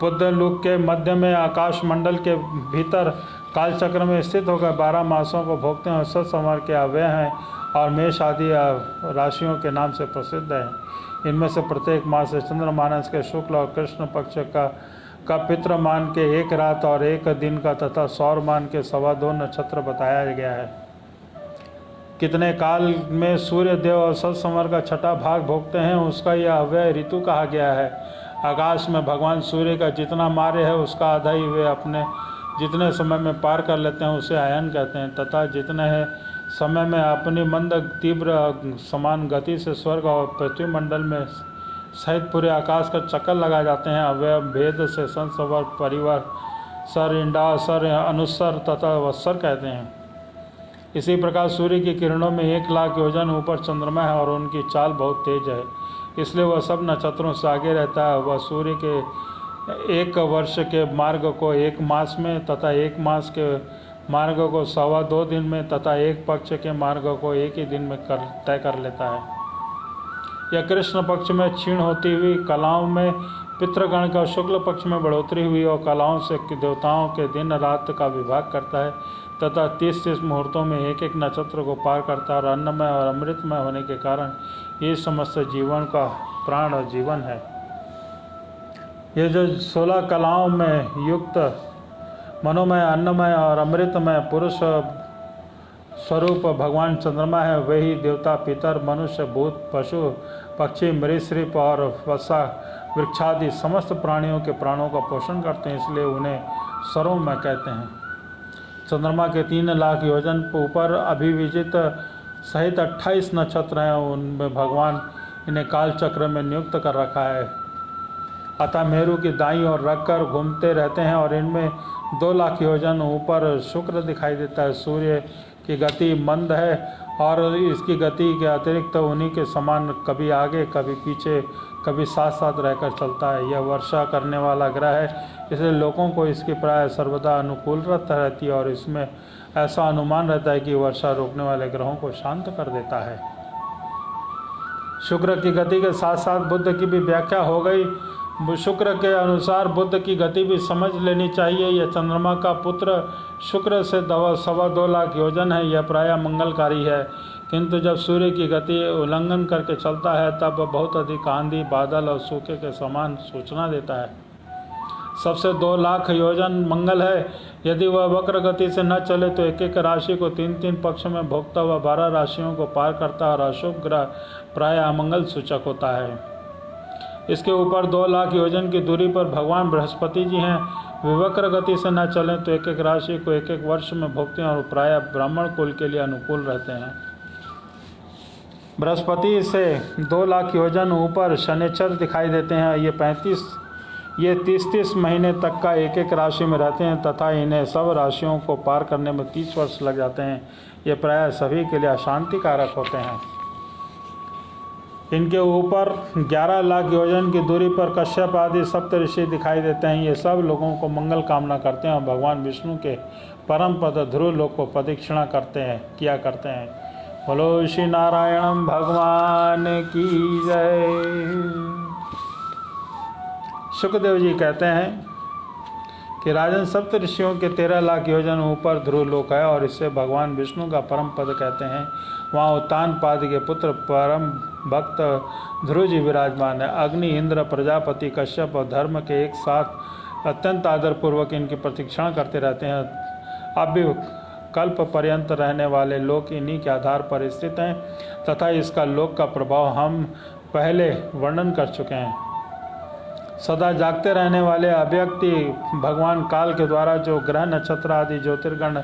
पुद्रलोक के मध्य में आकाश मंडल के भीतर कालचक्र में स्थित होकर 12 मासों को भोगते हैं और सत्संवर के अव्यय हैं और मेष आदि राशियों के नाम से प्रसिद्ध है। इनमें से प्रत्येक मास चंद्रमानस के शुक्ल और कृष्ण पक्ष का पितृमान के 1 रात और 1 दिन का तथा सौरमान के 2.25 नक्षत्र बताया गया है। कितने काल में सूर्य देव और सत्संवर का 6ठा भाग भोगते हैं, उसका यह अव्यय ऋतु कहा गया है। आकाश में भगवान सूर्य का जितना मार्य है, उसका आधा ही वे अपने जितने समय में पार कर लेते हैं उसे आयन कहते हैं, तथा जितने समय में अपनी मंद तीव्र समान गति से स्वर्ग और पृथ्वी मंडल में सहित पूरे आकाश का चक्कर लगा जाते हैं, अव्यय भेद से संसवर परिवार सर इंडा सर अनुसर तथा वत्सर कहते हैं। इसी प्रकार सूर्य की किरणों में 1 लाख योजन ऊपर चंद्रमा है और उनकी चाल बहुत तेज है, इसलिए वह सब नक्षत्रों से आगे रहता है। वह सूर्य के 1 वर्ष के मार्ग को 1 मास में तथा 1 मास के मार्ग को 2.25 दिन में तथा 1 पक्ष के मार्ग को 1 ही दिन में तय कर लेता है। यह कृष्ण पक्ष में क्षीण होती हुई कलाओं में पितृगण का शुक्ल पक्ष में बढ़ोतरी हुई और कलाओं से देवताओं के दिन रात का विभाग करता है तथा 30-30 मुहूर्तों में 1-1 नक्षत्र को पार करता है और अन्नमय और अमृतमय होने के कारण ये समस्त जीवन का प्राण और जीवन है। ये जो 16 कलाओं में युक्त मनोमय अन्नमय और अमृतमय पुरुष स्वरूप भगवान चंद्रमा है, वही देवता पितर मनुष्य भूत पशु पक्षी मृतसृप और वसा वृक्षादि समस्त प्राणियों के प्राणों का पोषण करते हैं, इसलिए उन्हें सर्वमय कहते हैं। चंद्रमा के 3 लाख योजन ऊपर अभिविजित सहित 28 नक्षत्र हैं, उनमें भगवान इन्हें काल चक्र में नियुक्त कर रखा है। अतः मेरु की दाईं ओर रखकर घूमते रहते हैं और इनमें 2 लाख योजन ऊपर शुक्र दिखाई देता है। सूर्य की गति मंद है और इसकी गति के अतिरिक्त उन्हीं के समान कभी आगे कभी पीछे कभी साथ साथ रहकर चलता है। यह वर्षा करने वाला ग्रह है, इसलिए लोगों को इसकी प्राय सर्वदा अनुकूलता रहती है और इसमें ऐसा अनुमान रहता है कि वर्षा रोकने वाले ग्रहों को शांत कर देता है। शुक्र की गति के साथ साथ बुध की भी व्याख्या हो गई। शुक्र के अनुसार बुध की गति भी समझ लेनी चाहिए। यह चंद्रमा का पुत्र शुक्र से 2.25 लाख योजन है। यह प्रायः मंगलकारी है, किंतु जब सूर्य की गति उल्लंघन करके चलता है तब बहुत अधिक आंधी, बादल और सूखे के समान सूचना देता है। सबसे 2 लाख योजन मंगल है। यदि वह वक्र गति से न चले तो एक एक राशि को 3-3 पक्ष में भोगता हुआ 12 राशियों को पार करता है और अशुभ ग्रह प्रायः अमंगल सूचक होता है। इसके ऊपर 2 लाख योजन की दूरी पर भगवान बृहस्पति जी हैं। वे वक्र गति से न चलें तो एक एक राशि को एक एक वर्ष में भोगते हैं और प्रायः ब्राह्मण कुल के लिए अनुकूल रहते हैं। बृहस्पति से 2 लाख योजन ऊपर शनिचर दिखाई देते हैं। ये 30 महीने तक का एक एक राशि में रहते हैं तथा इन्हें सब राशियों को पार करने में 30 वर्ष लग जाते हैं। ये प्रायः सभी के लिए अशांति कारक होते हैं। इनके ऊपर 11 लाख योजन की दूरी पर कश्यप आदि सप्त ऋषि दिखाई देते हैं। ये सब लोगों को मंगल कामना करते हैं और भगवान विष्णु के परम पद ध्रुव लोक को प्रदक्षिणा किया करते हैं। बोलो श्री नारायण भगवान की जय। शुकदेव जी कहते हैं कि राजन सप्त ऋषियों के 13 लाख योजन ऊपर ध्रुव लोक है और इससे भगवान विष्णु का परम पद कहते हैं। वहाँ उत्तानपाद के पुत्र परम भक्त ध्रुव जी विराजमान है। अग्नि, इंद्र, प्रजापति, कश्यप और धर्म के एक साथ अत्यंत आदरपूर्वक इनकी प्रतीक्षा करते रहते हैं। अब भी कल्प पर्यंत रहने वाले लोक इन्हीं के आधार पर स्थित हैं तथा इसका लोक का प्रभाव हम पहले वर्णन कर चुके हैं। सदा जागते रहने वाले अव्यक्ति भगवान काल के द्वारा जो ग्रह, नक्षत्र आदि ज्योतिर्गण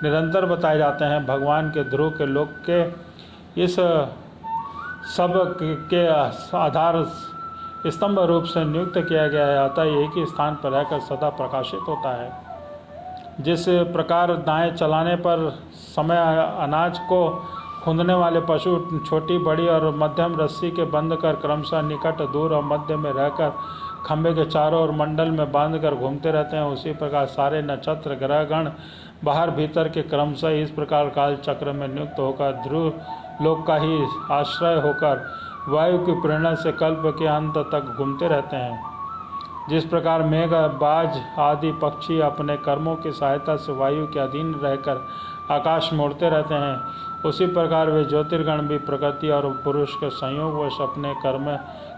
निरंतर बताए जाते हैं, भगवान के ध्रुव के लोक के इस सब के आधार स्तंभ रूप से नियुक्त किया गया है। अतः एक ही स्थान पर रहकर सदा प्रकाशित होता है। जिस प्रकार दाएं चलाने पर समय अनाज को खूंदने वाले पशु छोटी, बड़ी और मध्यम रस्सी के बंध कर क्रमशः निकट, दूर और मध्य में रहकर खंभे के चारों ओर मंडल में बांधकर घूमते रहते हैं, उसी प्रकार सारे नक्षत्र, ग्रहगण बाहर भीतर के क्रमशः इस प्रकार काल चक्र में नियुक्त होकर ध्रुव लोक का ही आश्रय होकर वायु की प्रेरणा से कल्प के अंत तक घूमते रहते हैं। जिस प्रकार मेघ, बाज आदि पक्षी अपने कर्मों की सहायता से वायु के अधीन रहकर आकाश में उड़ते रहते हैं, उसी प्रकार वे ज्योतिर्गण भी प्रकृति और पुरुष के संयोगवश अपने कर्म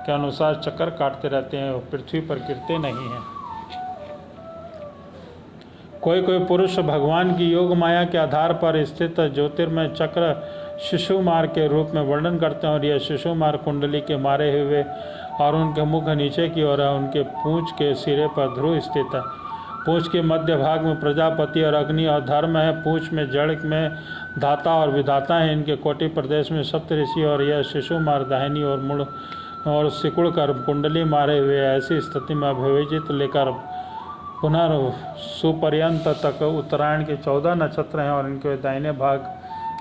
के अनुसार चक्कर काटते रहते हैं और पृथ्वी पर गिरते नहीं हैं। कोई कोई पुरुष भगवान की योग माया के आधार पर स्थित ज्योतिर्मय चक्र शिशुमार के रूप में वर्णन करते हैं और यह शिशुमार कुंडली के मारे हुए और उनके मुख नीचे की ओर है। उनके पूंछ के सिरे पर ध्रुव स्थित है। पूंछ के मध्य भाग में प्रजापति और अग्नि और धर्म है। पूंछ में जड़ में धाता और विधाता है। इनके कोटि प्रदेश में सप्तऋषि और यह शिशुमार दाहिनी और मुड़ और सिकुड़ कर कुंडली मारे हुए ऐसी स्थिति में अभिविजित लेकर पुनः सुपर्यंत तक उत्तरायण के 14 नक्षत्र हैं और इनके दाहिने भाग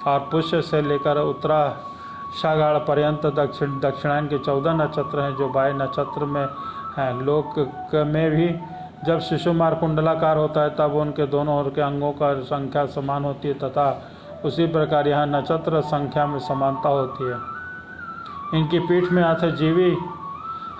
और पुष्य से लेकर उत्तराषाढ़ पर्यंत दक्षिणायन के 14 नक्षत्र हैं जो बाह्य नक्षत्र में हैं। लोक में भी जब शिशुमार कुंडलाकार होता है तब उनके दोनों ओर के अंगों का संख्या समान होती है तथा उसी प्रकार यहाँ नक्षत्र संख्या में समानता होती है। इनकी पीठ में अथजीवी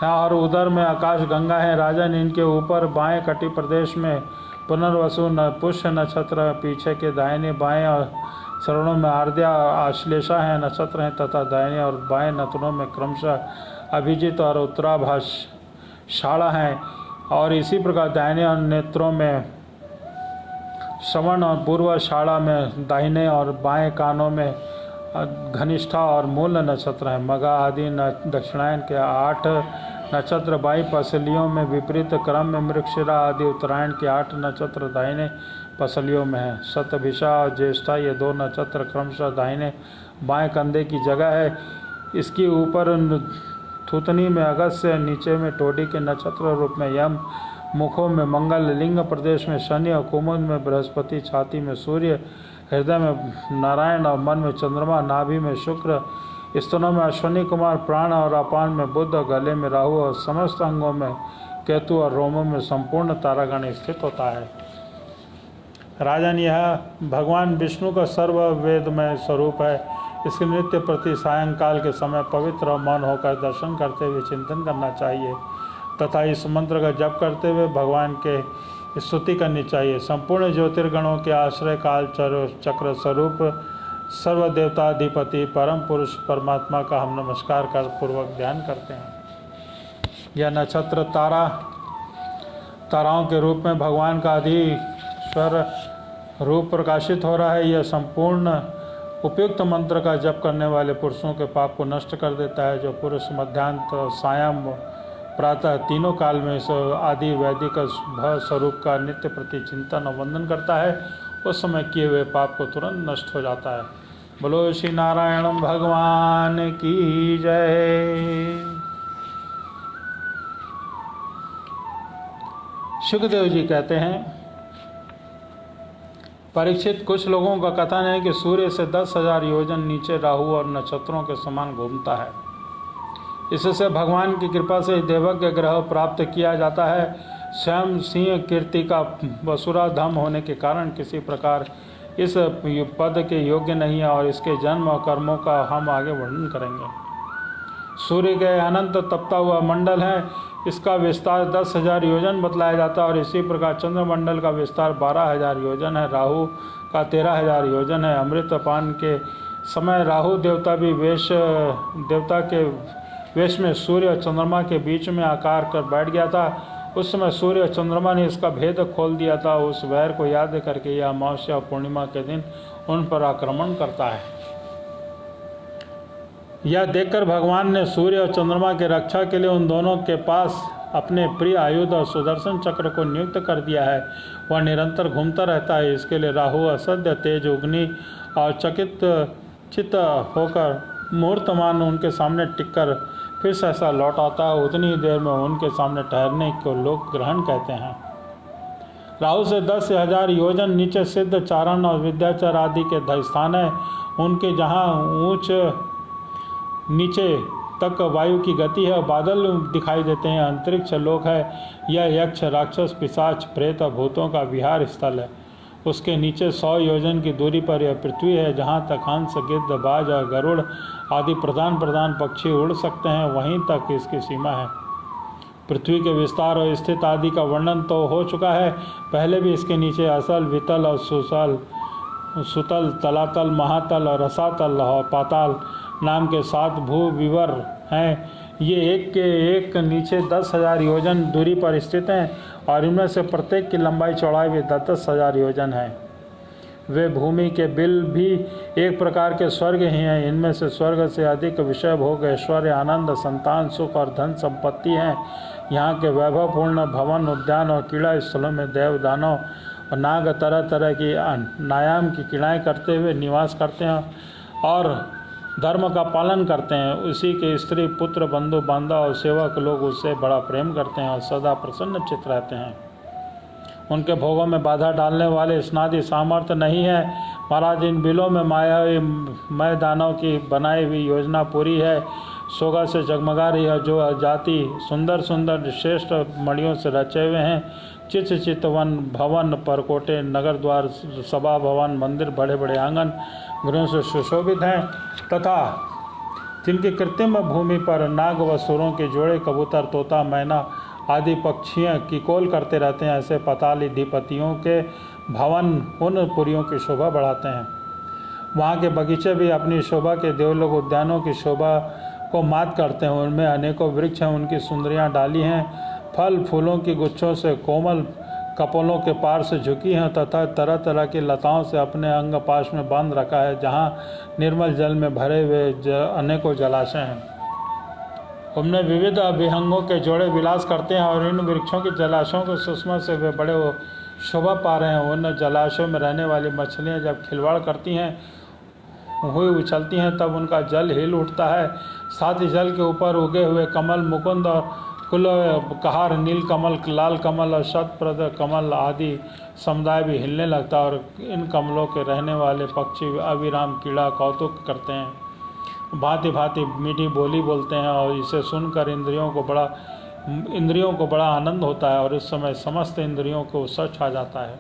है और उदर में आकाश गंगा है। राजन, इनके ऊपर बाएं कटी प्रदेश में पुनर्वसु पुष्य नक्षत्र, पीछे के दाहिने बाएं और चरणों में आर्द्या आश्लेषा है नक्षत्र हैं तथा दाहिने और बाएं नतनों में क्रमशः अभिजित और उत्तराभाषाढ़ा हैं और इसी प्रकार दाहिने और नेत्रों में श्रवण और पूर्वाषाढ़ा में दाहिने और बाएं कानों में घनिष्ठा और मूल नक्षत्र हैं। मगा आदि दक्षिणायन के 8 नक्षत्र 22 पसलियों में विपरीत क्रम में मृगशिरा आदि उत्तरायण के 8 नक्षत्र दाहिने पसलियों में है। शतभिषा और ज्येष्ठा ये 2 नक्षत्र क्रमशः दाहिने बाएं कंधे की जगह है। इसकी ऊपर थुतनी में अगस्त्य, नीचे में टोडी के नक्षत्र रूप में यम, मुखों में मंगल, लिंग प्रदेश में शनि और कुमुद में बृहस्पति, छाती में सूर्य, हृदय में नारायण और मन में चंद्रमा, नाभि में शुक्र, स्तनों में अश्विनी कुमार, प्राण और अपान में बुध, गले में राहु और समस्त अंगों में केतु और रोमों में संपूर्ण तारागण स्थित होता है। राजन, यह भगवान विष्णु का सर्व वेदमय स्वरूप है। इसके नृत्य प्रति सायंकाल के समय पवित्र और मौन होकर दर्शन करते हुए चिंतन करना चाहिए तथा इस मंत्र का जप करते हुए भगवान के स्तुति करनी चाहिए। संपूर्ण ज्योतिर्गणों के आश्रय काल चक्र स्वरूप सर्व देवताधिपति परम पुरुष परमात्मा का हम नमस्कार कर पूर्वक ध्यान करते हैं। यह नक्षत्र ताराओं के रूप में भगवान का अधीश्वर रूप प्रकाशित हो रहा है। यह संपूर्ण उपयुक्त मंत्र का जप करने वाले पुरुषों के पाप को नष्ट कर देता है। जो पुरुष मध्यान्ह, सायं, प्रातः तीनों काल में इस आदि वैदिक स्वरूप का नित्य प्रति चिंतन और वंदन करता है, उस समय किए हुए पाप को तुरंत नष्ट हो जाता है। बोलो श्री नारायण भगवान की जय। सुखदेव जी कहते हैं, परीक्षित, कुछ लोगों का कथन है कि सूर्य से 10,000 योजन नीचे राहु और नक्षत्रों के समान घूमता है। इससे भगवान की कृपा से देवज्ञ ग्रह प्राप्त किया जाता है। स्वयं सिंह कीर्ति का वसुराधम होने के कारण किसी प्रकार इस पद के योग्य नहीं है और इसके जन्म और कर्मों का हम आगे वर्णन करेंगे। सूर्य के अनंत तपता हुआ मंडल है। इसका विस्तार 10,000 योजन बतलाया जाता है और इसी प्रकार चंद्रमंडल का विस्तार 12,000 योजन है। राहु का 13,000 योजन है। अमृतपान के समय राहु देवता भी देवता के वेश में सूर्य और चंद्रमा के बीच में आकार कर बैठ गया था। उस समय सूर्य और चंद्रमा ने इसका भेद खोल दिया था। उस वैर को याद करके यह अमावस्या और पूर्णिमा के दिन उन पर आक्रमण करता है। यह देखकर भगवान ने सूर्य और चंद्रमा की रक्षा के लिए उन दोनों के पास अपने प्रिय आयुध और सुदर्शन चक्र को नियुक्त कर दिया है। वह निरंतर घूमता रहता है। इसके लिए राहु असद्य तेज अग्नि और चित्त होकर मुहूर्तमान उनके सामने टिककर फिर सहसा लौट आता है। उतनी ही देर में उनके सामने ठहरने को लोग ग्रहण कहते हैं। राहु से 10,000 योजन नीचे सिद्ध, चारण और विद्याचर आदि के स्थान है। उनके जहाँ ऊंच नीचे तक वायु की गति है, बादल दिखाई देते हैं, अंतरिक्ष लोक है। यह यक्ष, राक्षस, पिशाच, प्रेत और भूतों का विहार स्थल है। उसके नीचे 100 योजन की दूरी पर यह पृथ्वी है, जहाँ तक हंस, गिद्ध, बाज और गरुड़ आदि प्रधान पक्षी उड़ सकते हैं, वहीं तक इसकी सीमा है। पृथ्वी के विस्तार और स्थित आदि का वर्णन तो हो चुका है। पहले भी इसके नीचे असल, वितल और सुतल, तलातल, महातल और रसातल और पाताल नाम के 7 भूविवर हैं। ये एक के एक नीचे 10,000 योजन दूरी पर स्थित हैं और इनमें से प्रत्येक की लंबाई चौड़ाई भी 10,000 योजन है। वे भूमि के बिल भी एक प्रकार के स्वर्ग ही हैं। इनमें से स्वर्ग से अधिक विषय भोग, ऐश्वर्य, आनंद, संतान, सुख और धन संपत्ति हैं। यहाँ के वैभवपूर्ण भवन, उद्यान और क्रीड़ा स्थलों में देव, दानव और नाग तरह तरह की नायाम की क्रीड़ाएँ करते हुए निवास करते हैं और धर्म का पालन करते हैं। उसी के स्त्री, पुत्र, बंधु बांधव और सेवक लोग उससे बड़ा प्रेम करते हैं और सदा प्रसन्न चित्त रहते हैं। उनके भोगों में बाधा डालने वाले स्नादि सामर्थ्य नहीं है। महाराज, इन बिलों में माया दानव की बनाई हुई योजना पूरी है। सोगा से जगमगा रही है, जो जाति सुंदर सुंदर श्रेष्ठ मणियों से रचे हुए हैं। चितवन, भवन, परकोटे, नगर द्वार, सभा भवन, मंदिर, बड़े बड़े आंगन गृहों से सुशोभित हैं तथा जिनकी कृत्रिम भूमि पर नाग व सुरों के जोड़े, कबूतर, तोता, मैना आदि पक्षियाँ किकोल करते रहते हैं। ऐसे पातालाधिपतियों के भवन उन पुरियों की शोभा बढ़ाते हैं। वहाँ के बगीचे भी अपनी शोभा के देवलोक उद्यानों की शोभा को मात करते हैं। उनमें अनेकों वृक्ष हैं, उनकी सुंदरियाँ डाली हैं, फल फूलों की गुच्छों से कोमल कपोलों के पार से झुकी हैं तथा तरह तरह की लताओं से अपने अंग पाश में बांध रखा है, जहाँ निर्मल जल में भरे हुए अनेकों जलाशय हैं। उनमें विविध विहंगों के जोड़े विलास करते हैं और इन वृक्षों की जलाशयों के सुषमा से वे बड़े शोभा पा रहे हैं। उन जलाशयों में रहने वाली मछलियाँ जब खिलवाड़ करती हैं, हुई उछलती हैं, तब उनका जल हिल उठता है। साथ ही जल के ऊपर उगे हुए कमल, मुकुंद और कुल कहार, नील कमल, लाल कमल और शतप्रद कमल आदि समुदाय भी हिलने लगता है और इन कमलों के रहने वाले पक्षी अविराम कीड़ा कौतुक करते हैं, भांति भांति मीठी बोली बोलते हैं और इसे सुनकर इंद्रियों को बड़ा आनंद होता है और इस समय समस्त इंद्रियों को उत्साह छा जाता है।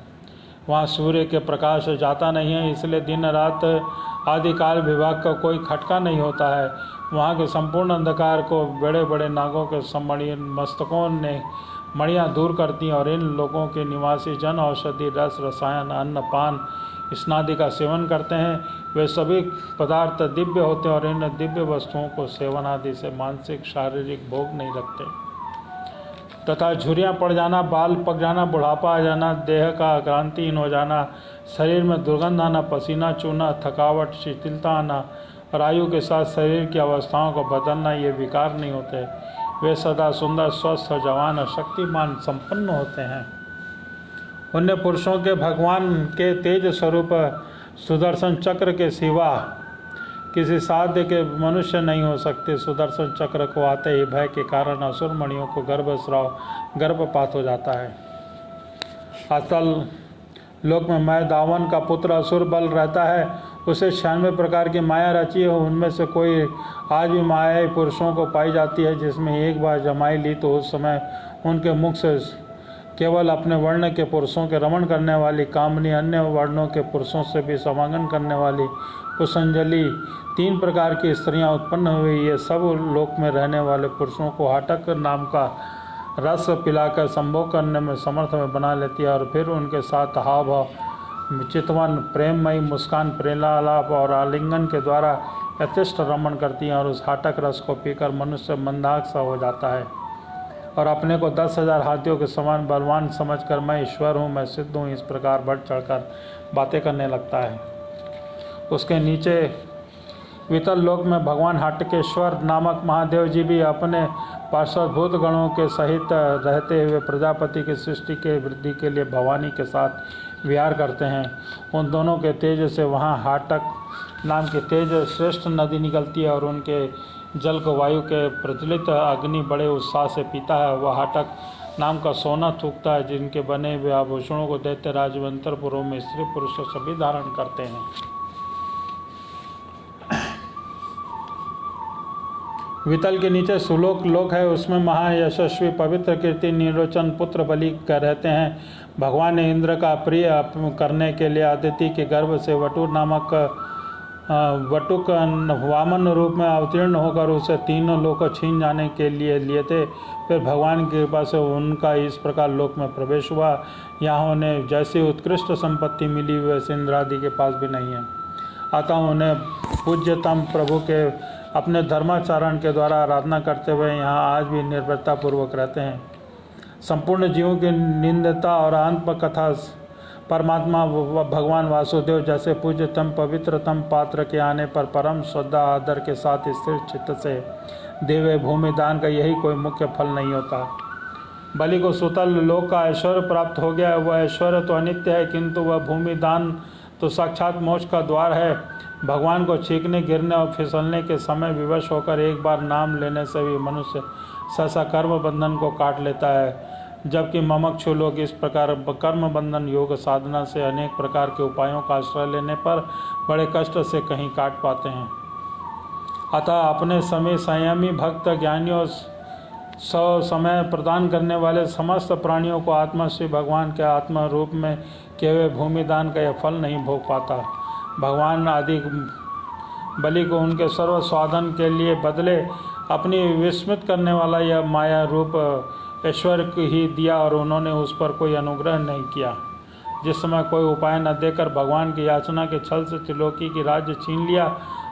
वहाँ सूर्य के प्रकाश जाता नहीं है, इसलिए दिन रात आदि काल विभाग का कोई खटका नहीं होता है। वहाँ के संपूर्ण अंधकार को बड़े बड़े नागों के मस्तकों ने मणियाँ दूर करती हैं और इन लोगों के निवासी जन औषधि, रस, रसायन, अन्न, पान, स्नादि का सेवन करते हैं। वे सभी पदार्थ दिव्य होते हैं और इन दिव्य वस्तुओं को सेवन आदि से मानसिक शारीरिक भोग नहीं लगते तथा झुर्रियाँ पड़ जाना, बाल पक जाना, बुढ़ापा आ जाना, देह का क्रांतिहीन हो जाना, शरीर में दुर्गंध आना, पसीना चूना, थकावट, शिथिलता आना और आयु के साथ शरीर की अवस्थाओं को बदलना, ये विकार नहीं होते। वे सदा सुंदर, स्वस्थ, जवान और शक्तिमान संपन्न होते हैं। उन्य पुरुषों के भगवान के तेज स्वरूप सुदर्शन चक्र के सिवा किसी साध्य के मनुष्य नहीं हो सकते। सुदर्शन चक्र को आते ही भय के कारण असुर मणियों को गर्भपात हो जाता है। अतल लोक में मैं दावन का पुत्र असुर बल रहता है। उसे 96 प्रकार की माया रची है। उनमें से कोई आज भी माया पुरुषों को पाई जाती है, जिसमें एक बार जमाई ली तो उस समय उनके मुख से केवल अपने वर्ण के पुरुषों के रमण करने वाली कामनी, अन्य वर्णों के पुरुषों से भी समागम करने वाली कुसंजलि 3 प्रकार की स्त्रियां उत्पन्न हुई। ये सब लोक में रहने वाले पुरुषों को हाटक नाम का रस पिलाकर संभोग करने में समर्थ में बना लेती है और फिर उनके साथ हाव भाव, चितवन, प्रेममयी मुस्कान, प्रेलालाप और आलिंगन के द्वारा यथेष्ट रमण करती हैं और उस हाटक रस को पीकर मनुष्य मंदाक सा हो जाता है और अपने को 10,000 हाथियों के समान बलवान समझकर मैं ईश्वर हूँ, मैं सिद्ध हूँ, इस प्रकार बढ़ चढ़कर बातें करने लगता है। उसके नीचे वितल लोक में भगवान हाटकेश्वर नामक महादेव जी भी अपने पार्श्वभूत गणों के सहित रहते हुए प्रजापति की सृष्टि के वृद्धि के लिए भवानी के साथ विहार करते हैं। उन दोनों के तेज से वहाँ हाटक नाम की तेज श्रेष्ठ नदी निकलती है और उनके जल को वायु के प्रज्वलित अग्नि बड़े उत्साह से पीता है। वह हाटक नाम का सोना थूकता है, जिनके बने हुए आभूषणों को दैत्य राजवंतरपुरों में स्त्री पुरुष सभी धारण करते हैं। वितल के नीचे सुलोक लोक है। उसमें महायशस्वी पवित्र कीर्ति निरोचन पुत्र बलि कर रहते हैं। भगवान ने इंद्र का प्रिय करने के लिए अदिति के गर्भ से वटुक वामन रूप में अवतीर्ण होकर उसे तीनों लोक छीन जाने के लिए थे। फिर भगवान की कृपा से उनका इस प्रकार लोक में प्रवेश हुआ। यहाँ उन्हें जैसी उत्कृष्ट संपत्ति मिली वैसे इंद्रादि के पास भी नहीं है। अतः उन्हें पूज्यतम प्रभु के अपने धर्माचरण के द्वारा आराधना करते हुए यहाँ आज भी निर्भरतापूर्वक रहते हैं। संपूर्ण जीवों की निंदता और आत्मकथा परमात्मा भगवान वासुदेव जैसे पूज्यतम पवित्रतम पात्र के आने पर परम श्रद्धा आदर के साथ स्थिर चित्त से देवे भूमि दान का यही कोई मुख्य फल नहीं होता। बलि को सुतल लोक का ऐश्वर्य प्राप्त हो गया। वह ऐश्वर्य तो अनित्य है, किंतु वह भूमि दान तो साक्षात मोक्ष का द्वार है। भगवान को छींकने, गिरने और फिसलने के समय विवश होकर एक बार नाम लेने से भी मनुष्य सहसा कर्म बंधन को काट लेता है, जबकि ममक्षु लोग इस प्रकार कर्म बंधन योग साधना से अनेक प्रकार के उपायों का आश्रय लेने पर बड़े कष्ट से कहीं काट पाते हैं। अतः अपने समय संयमी भक्त ज्ञानियों समय प्रदान करने वाले समस्त प्राणियों को आत्मा श्री भगवान के आत्मा रूप में किए हुए भूमिदान का यह फल नहीं भोग पाता। भगवान आदि बलि को उनके सर्व स्वाधन के लिए बदले अपनी विस्मित करने वाला यह माया रूप ऐश्वर्य ही दिया और उन्होंने उस पर कोई अनुग्रह नहीं किया। जिस समय कोई उपाय न देकर भगवान की याचना के छल से त्रिलोकी की राज्य छीन लिया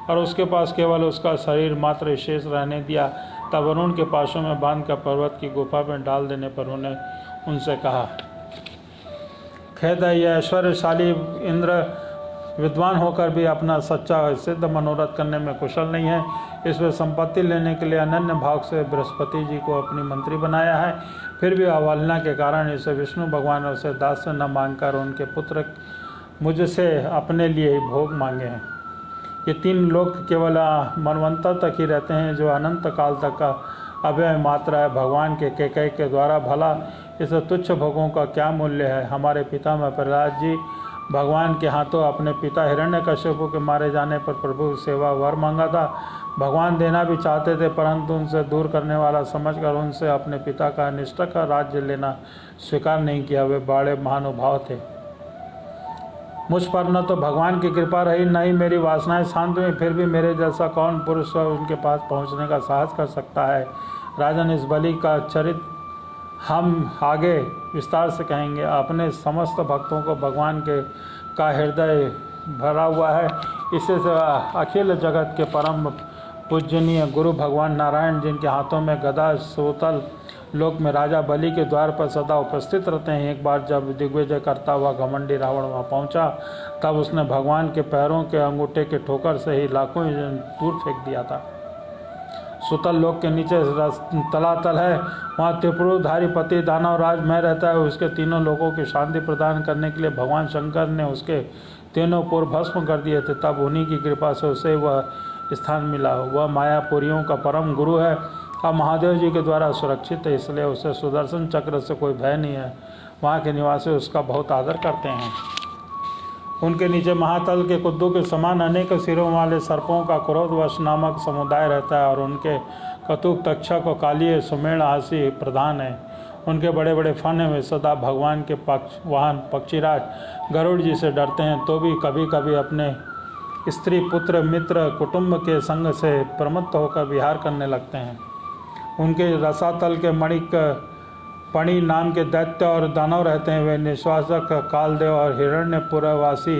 और उसके पास केवल उसका शरीर मात्र शेष रहने दिया, तब वरुण के पाशों में बांधकर पर्वत की गुफा में डाल देने पर उनसे कहा, खेद है, यह ऐश्वर्यशाली इंद्र विद्वान होकर भी अपना सच्चा सिद्ध मनोरथ करने में कुशल नहीं है। इसमें संपत्ति लेने के लिए अनन्य भाव से बृहस्पति जी को अपनी मंत्री बनाया है। फिर भी अवहेलना के कारण इसे विष्णु भगवान ने उसे दास्य न मांगकर उनके पुत्र मुझसे अपने लिए ही भोग मांगे हैं। ये 3 लोग केवल मनवंतर तक ही रहते हैं, जो अनंत काल तक का अव्यय मात्रा है। भगवान के कैकेयी के द्वारा भला इस तुच्छ भोगों का क्या मूल्य है। हमारे पिता में प्रहलाद जी भगवान के हाथों अपने पिता हिरण्यकश्यप के मारे जाने पर प्रभु सेवा वर मांगा था। भगवान देना भी चाहते थे, परंतु उनसे दूर करने वाला समझकर उनसे अपने पिता का निष्ठा का राज्य लेना स्वीकार नहीं किया। वे बड़े महानुभाव थे। मुझ पर न तो भगवान की कृपा रही, न ही मेरी वासनाएं शांत हुई। फिर भी मेरे जैसा कौन पुरुष उनके पास पहुंचने का साहस कर सकता है। राजन, इस बलि का चरित्र हम आगे विस्तार से कहेंगे। अपने समस्त भक्तों को भगवान का हृदय भरा हुआ है। इससे अखिल जगत के परम पूजनीय गुरु भगवान नारायण, जिनके हाथों में गदा सूतल लोक में राजा बलि के द्वार पर सदा उपस्थित रहते हैं। एक बार जब दिग्विजय करता हुआ घमंडी रावण वहाँ पहुँचा, तब उसने भगवान के पैरों के अंगूठे के ठोकर से ही लाखों दूर फेंक दिया था। सुतल लोक के नीचे तलातल है, वहाँ त्रिपुरधारी पति दानव राज में रहता है। उसके तीनों लोगों की शांति प्रदान करने के लिए भगवान शंकर ने उसके तीनों पुर भस्म कर दिए थे। तब उन्हीं की कृपा से उसे वह स्थान मिला। वह मायापुरियों का परम गुरु है और महादेव जी के द्वारा सुरक्षित है, इसलिए उसे सुदर्शन चक्र से कोई भय नहीं है। वहाँ के निवासी उसका बहुत आदर करते हैं। उनके नीचे महातल के कुद्दू के समान अनेक सिरों वाले सर्पों का क्रोधवश नामक समुदाय रहता है और उनके कतुक तक्षक और कालिए सुमेण आसी प्रधान है। उनके बड़े बड़े फन में सदा भगवान के वाहन पक्षीराज गरुड़ जी से डरते हैं, तो भी कभी कभी अपने स्त्री पुत्र मित्र कुटुंब के संग से प्रमत्त होकर विहार करने लगते हैं। उनके रसातल के मणिक पणि नाम के दैत्य और दानव रहते हैं। वे निश्वासक कालदेव और हिरण्यपुरवासी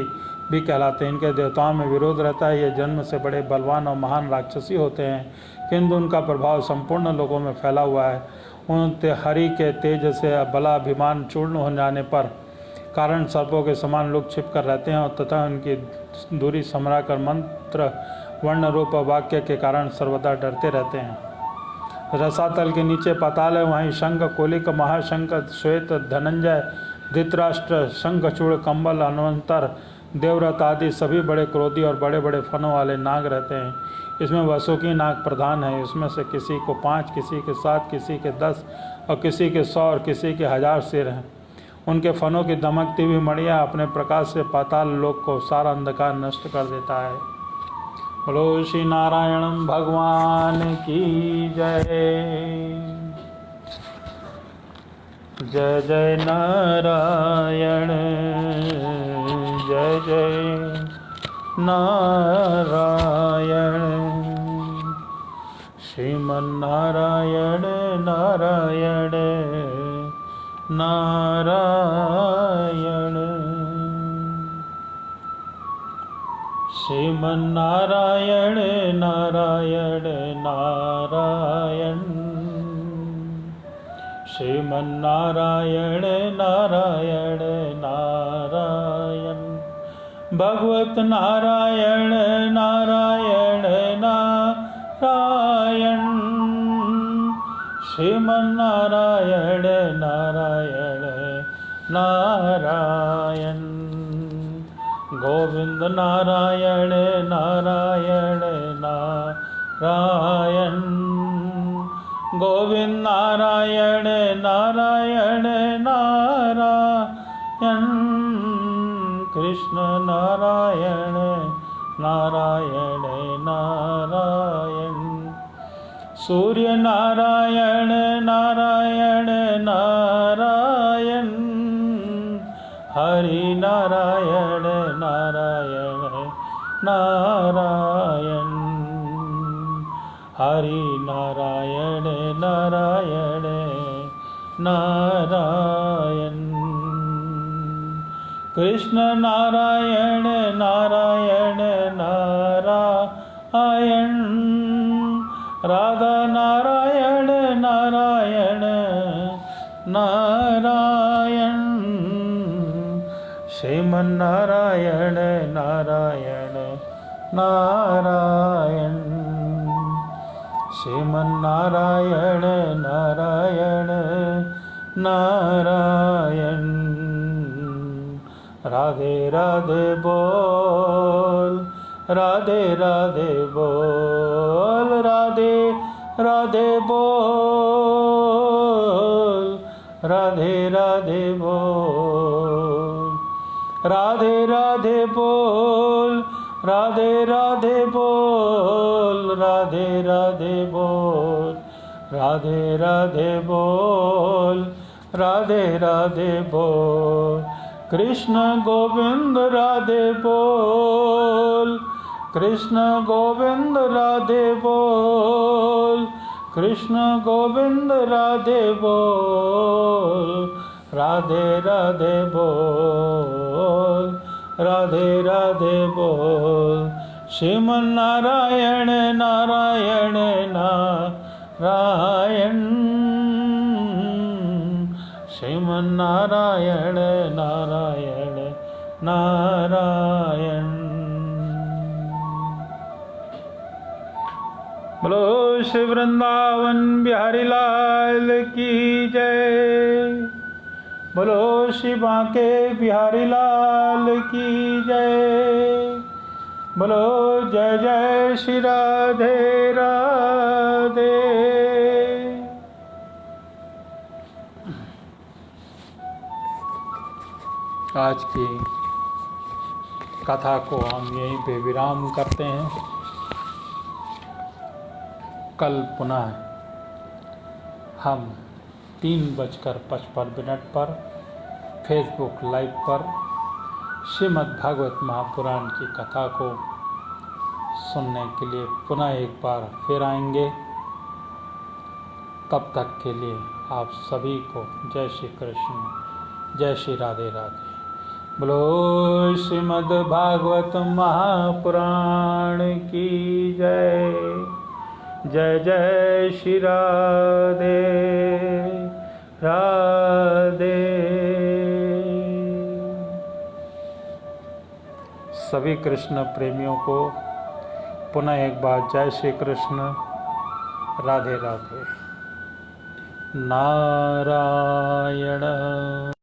भी कहलाते हैं। इनके देवताओं में विरोध रहता है। ये जन्म से बड़े बलवान और महान राक्षसी होते हैं, किंतु उनका प्रभाव संपूर्ण लोगों में फैला हुआ है। उन हरि के तेज से बलाभिमान चूर्ण हो जाने पर कारण सर्पों के समान लोग छिप कर रहते हैं और तथा उनकी दूरी समरा कर मंत्र वर्ण रूप वाक्य के कारण सर्वदा डरते रहते हैं। रसातल के नीचे पाताल है, वहीं शंख कोलिक महाशंख श्वेत धनंजय धृतराष्ट्र शंखचूड़ कंबल अन्वंतर देवव्रत आदि सभी बड़े क्रोधी और बड़े बड़े फनों वाले नाग रहते हैं। इसमें वसुकी नाग प्रधान है। इसमें से किसी को 5, किसी के 7, किसी के 10 और किसी के 100 और किसी के 1000 सिर हैं। उनके फनों की दमकती हुई मणियाँ अपने प्रकाश से पाताल लोक को सारा अंधकार नष्ट कर देता है। बोलो श्री नारायण भगवान की जय। जय जय नारायण, जय जय नारायण। श्रीमन्नारायण नारायण नारायण। श्रीमन्नारायण नारायण नारायण। श्रीमन्नारायण नारायण नारायण। भगवत नारायण नारायण नारायण। श्रीमन्नारायण नारायण नारायण। गोविंद नारायण नारायण नारायण। गोविंद नारायण नारायण नारायण। कृष्ण नारायण नारायण नारायण। सूर्य नारायण नारायण नारायण। हरि नारायण नारायण नारायण। हरि नारायण नारायण नारायण। कृष्ण नारायण नारायण नारायण। राधा नारायण नारायण नारायण। श्रीमन्नारायण नारायण नारायण, श्रीमन्नारायण नारायण नारायण। राधे राधे बोल, राधे राधे बोल, राधे राधे बोल, राधे राधे बोल, राधे राधे बोल, राधे राधे बोल, राधे राधे बोल, राधे राधे बोल, राधे राधे बोल। कृष्ण गोविंद राधे बोल, कृष्ण गोविंद राधे बोल, कृष्ण गोविंद राधे बोल, राधे राधे बोल, राधे राधे बोल। श्रीमन्नारायण नारायण नारायण, श्रीमन्नारायण नारायण नारायण। बोलो श्री वृंदावन बिहारी लाल की जय, बोलो श्री बांके बिहारी लाल की जय, बोलो जय जय श्री राधे राधे। आज की कथा को हम यहीं पे विराम करते हैं। कल पुनः हम 3:55 पर फेसबुक लाइव पर श्रीमद् भागवत महापुराण की कथा को सुनने के लिए पुनः एक बार फिर आएंगे। तब तक के लिए आप सभी को जय श्री कृष्ण, जय श्री राधे राधे। बोलो श्रीमद् भागवत महापुराण की जय, जय जय श्री राधे राधे। सभी कृष्ण प्रेमियों को पुनः एक बार जय श्री कृष्ण, राधे राधे। नारायण।